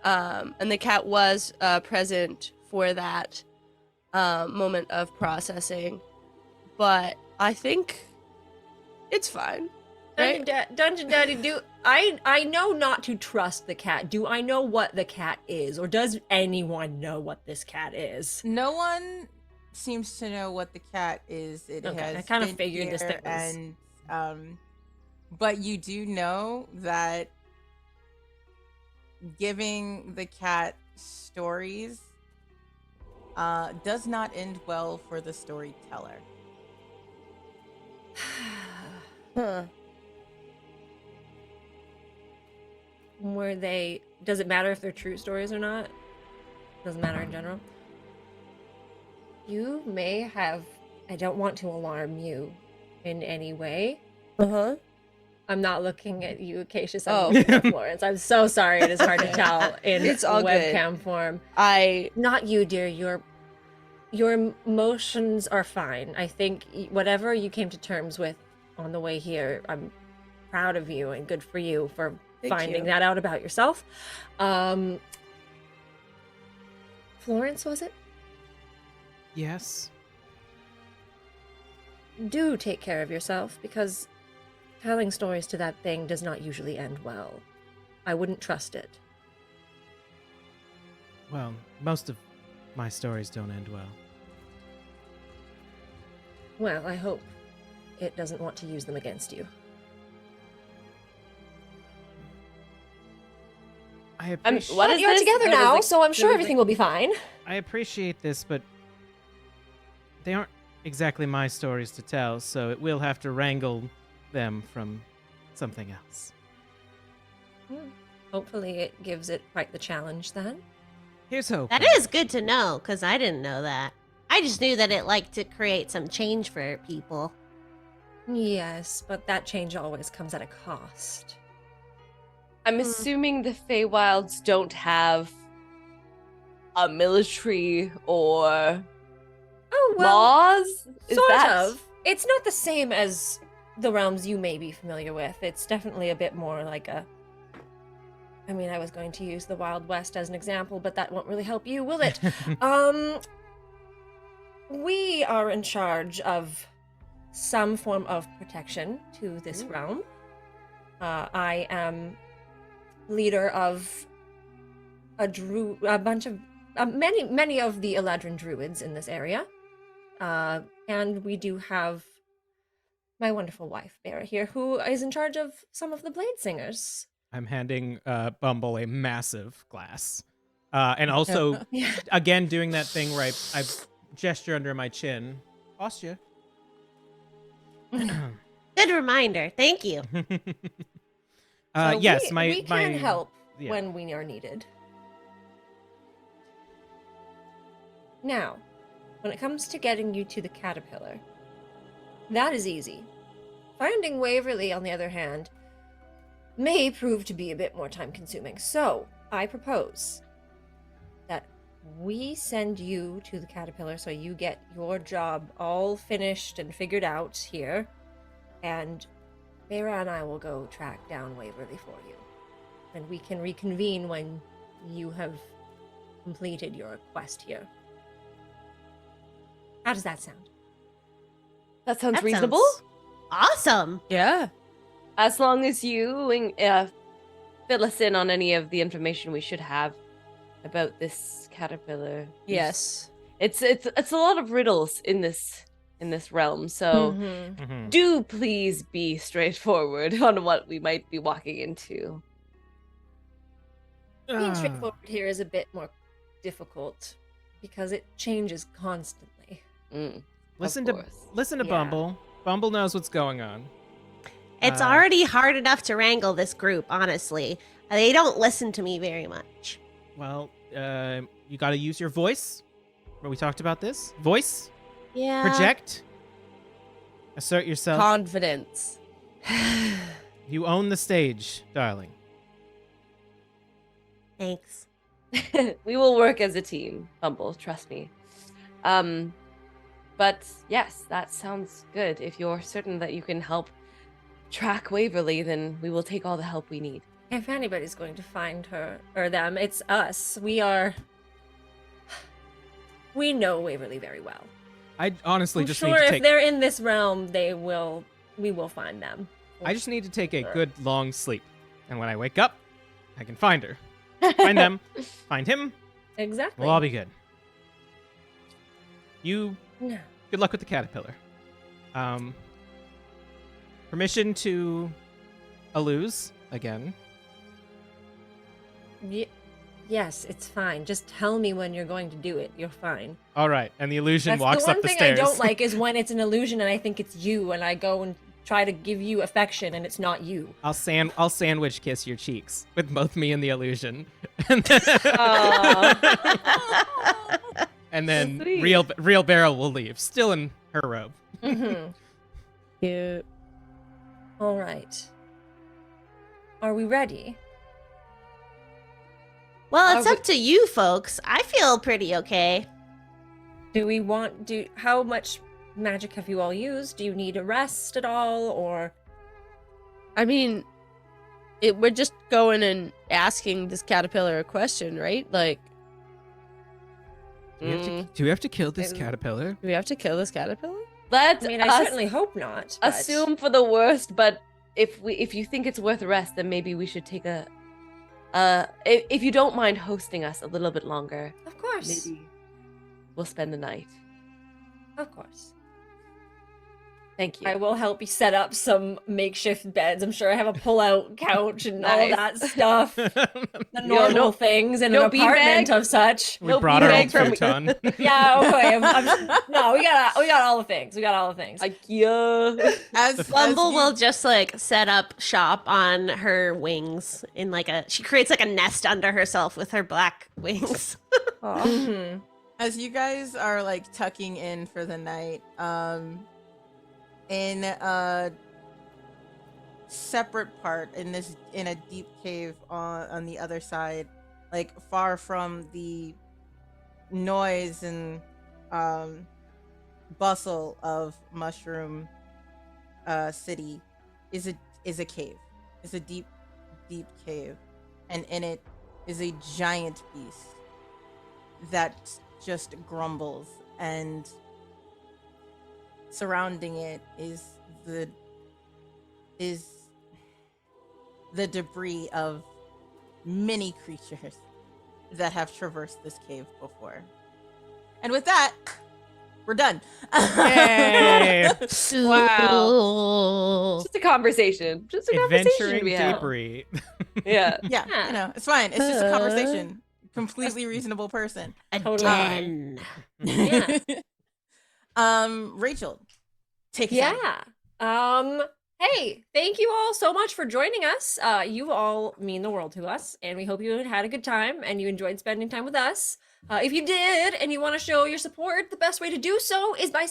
and the cat was present for that moment of processing. But I think it's fine. Dungeon, Dungeon Daddy, I know not to trust the cat. Do I know what the cat is, or does anyone know what this cat is? No one seems to know what the cat is. It Okay, has I kinda been figured this here, thing was- and but you do know that giving the cat stories does not end well for the storyteller. Huh. Were they? Does it matter if they're true stories or not? Doesn't matter in general. You may have. I don't want to alarm you in any way. Uh-huh. I'm not looking at you, Acacius. Oh. I'm looking at Florence. I'm so sorry. It is hard to tell in It's all good. webcam form. I Not you, dear. Your emotions are fine. I think whatever you came to terms with on the way here, I'm proud of you and good for you for Thank finding you. that out about yourself. Florence, was it? Yes. Do take care of yourself, because telling stories to that thing does not usually end well. I wouldn't trust it. Well, most of my stories don't end well. Well, I hope it doesn't want to use them against you. I What But is you're this? together What is now, it? so I'm sure What is everything it? will be fine. I appreciate this, but they aren't exactly my stories to tell, so it will have to wrangle them from something else. Hopefully it gives it quite the challenge then. Here's hope. That is good to know, because I didn't know that. I just knew that it liked to create some change for people. Yes, but that change always comes at a cost. I'm assuming the Feywilds don't have a military or Oh, laws. Is sort that of. It's not the same as the realms you may be familiar with. It's definitely a bit more like a... I mean, I was going to use the Wild West as an example, but that won't really help you, will it? We are in charge of some form of protection to this realm. I am leader of a bunch of many of the Eladrin druids in this area, and we do have my wonderful wife Bera here, who is in charge of some of the blade singers. I'm handing Bumble a massive glass. And also, Yeah. again, doing that thing where I gesture under my chin. Ostia. Good reminder. Thank you. So Yes, we, my we can help yeah. when we are needed. Now, when it comes to getting you to the caterpillar, that is easy. Finding Waverly, on the other hand, may prove to be a bit more time consuming. So, I propose that we send you to the caterpillar so you get your job all finished and figured out here, and Vera and I will go track down Waverly for you, and we can reconvene when you have completed your quest here. How does that sound? That sounds That reasonable. sounds awesome. Yeah. As long as you fill us in on any of the information we should have about this caterpillar. Yes. It's a lot of riddles in this realm, so Mm-hmm. do please be straightforward on what we might be walking into. Being straightforward here is a bit more difficult because it changes constantly. Listen Of to course. listen to Yeah. Bumble. Bumble knows what's going on. It's Uh, already hard enough to wrangle this group, honestly. They don't listen to me very much. Well, you got to use your voice. We talked about this. Voice, Yeah. project, assert yourself. Confidence. You own the stage, darling. Thanks. We will work as a team, Bumble, trust me. But yes, that sounds good. If you're certain that you can help track Waverly, then we will take all the help we need. If anybody's going to find her or them, it's us. We know Waverly very well. I honestly I'm just sure need to if take. they're in this realm, we will find them. I just need to take a Sure. good long sleep, and when I wake up, I can find her, find them, find him. Exactly. We'll all be good. You. No. Good luck with the caterpillar. Permission to lose again. Yes, it's fine. Just tell me when you're going to do it. You're fine. All right, and the illusion That's walks the one up the thing stairs. I don't like is when it's an illusion and I think it's you, and I go and try to give you affection and it's not you. I'll sandwich kiss your cheeks with both me and the illusion, and then, and then Sweet. real Beryl will leave, still in her robe. Mm-hmm. Cute. All right. Are we ready? Well, it's Are up to you folks. I feel pretty okay. How much magic have you all used? Do you need a rest at all, or? I mean, we're just going and asking this caterpillar a question, right? Like, Do we have to kill this Mm. caterpillar? do we have to kill this caterpillar? Let's I mean, I us certainly hope not. but- assume for the worst, but if you think it's worth a rest, then maybe we should take a if you don't mind hosting us a little bit longer, Of course. maybe we'll spend the night. Of course. Thank you. I will help you set up some makeshift beds. I'm sure I have a pull-out couch and all of Nice. that stuff. The No, normal no- things in no an apartment beanbag? of such. We No brought our own beanbag from- futon. Yeah, okay. No, we got all the things. We got all the things. IKEA. As Bumble you- will just like set up shop on her wings in she creates like a nest under herself with her black wings. Mhm. As you guys are like tucking in for the night, in a separate part in a deep cave on the other side, like far from the noise and bustle of Mushroom City, is a cave. Is a deep cave, and in it is a giant beast that just grumbles, and surrounding it is the debris of many creatures that have traversed this cave before. And with that, we're done. Yay! Wow. Just a conversation. Just a conversation Adventuring we had. debris. Yeah. Yeah, you know, it's fine. It's just a conversation. Completely reasonable person. A Totally. den. Yeah. Rachel, take us out. Yeah. Hey, thank you all so much for joining us. You all mean the world to us, and we hope you had a good time and you enjoyed spending time with us. If you did and you want to show your support, the best way to do so is by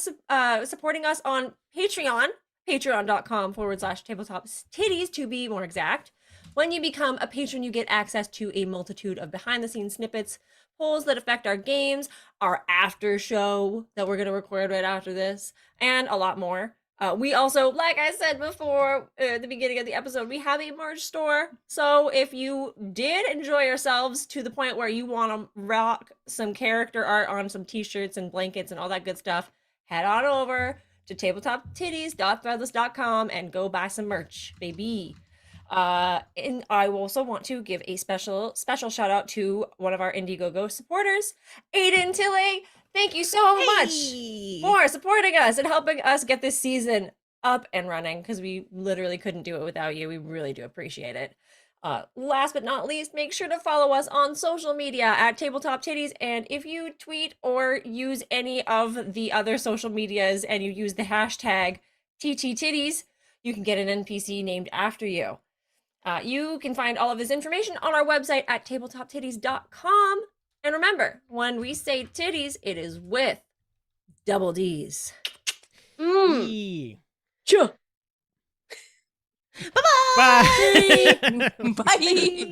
supporting us on Patreon, patreon.com/tabletop tiddies to be more exact. When you become a patron, you get access to a multitude of behind-the-scenes snippets, polls that affect our games, our after show that we're going to record right after this, and a lot more. We also, like I said before at the beginning of the episode, we have a merch store. So if you did enjoy yourselves to the point where you want to rock some character art on some t-shirts and blankets and all that good stuff, head on over to tabletoptiddies.threadless.com and go buy some merch, baby. And I also want to give a special shout out to one of our Indiegogo supporters, Aiden Tilley. Thank you so much for supporting us and helping us get this season up and running, because we literally couldn't do it without you. We really do appreciate it. Last but not least, make sure to follow us on social media at Tabletop Tiddies, and if you tweet or use any of the other social medias and you use the hashtag TTTiddies, you can get an NPC named after you. You can find all of this information on our website at tabletoptiddies.com. And remember, when we say titties, it is with double D's. Yee. Sure. Bye-bye. Bye. Bye.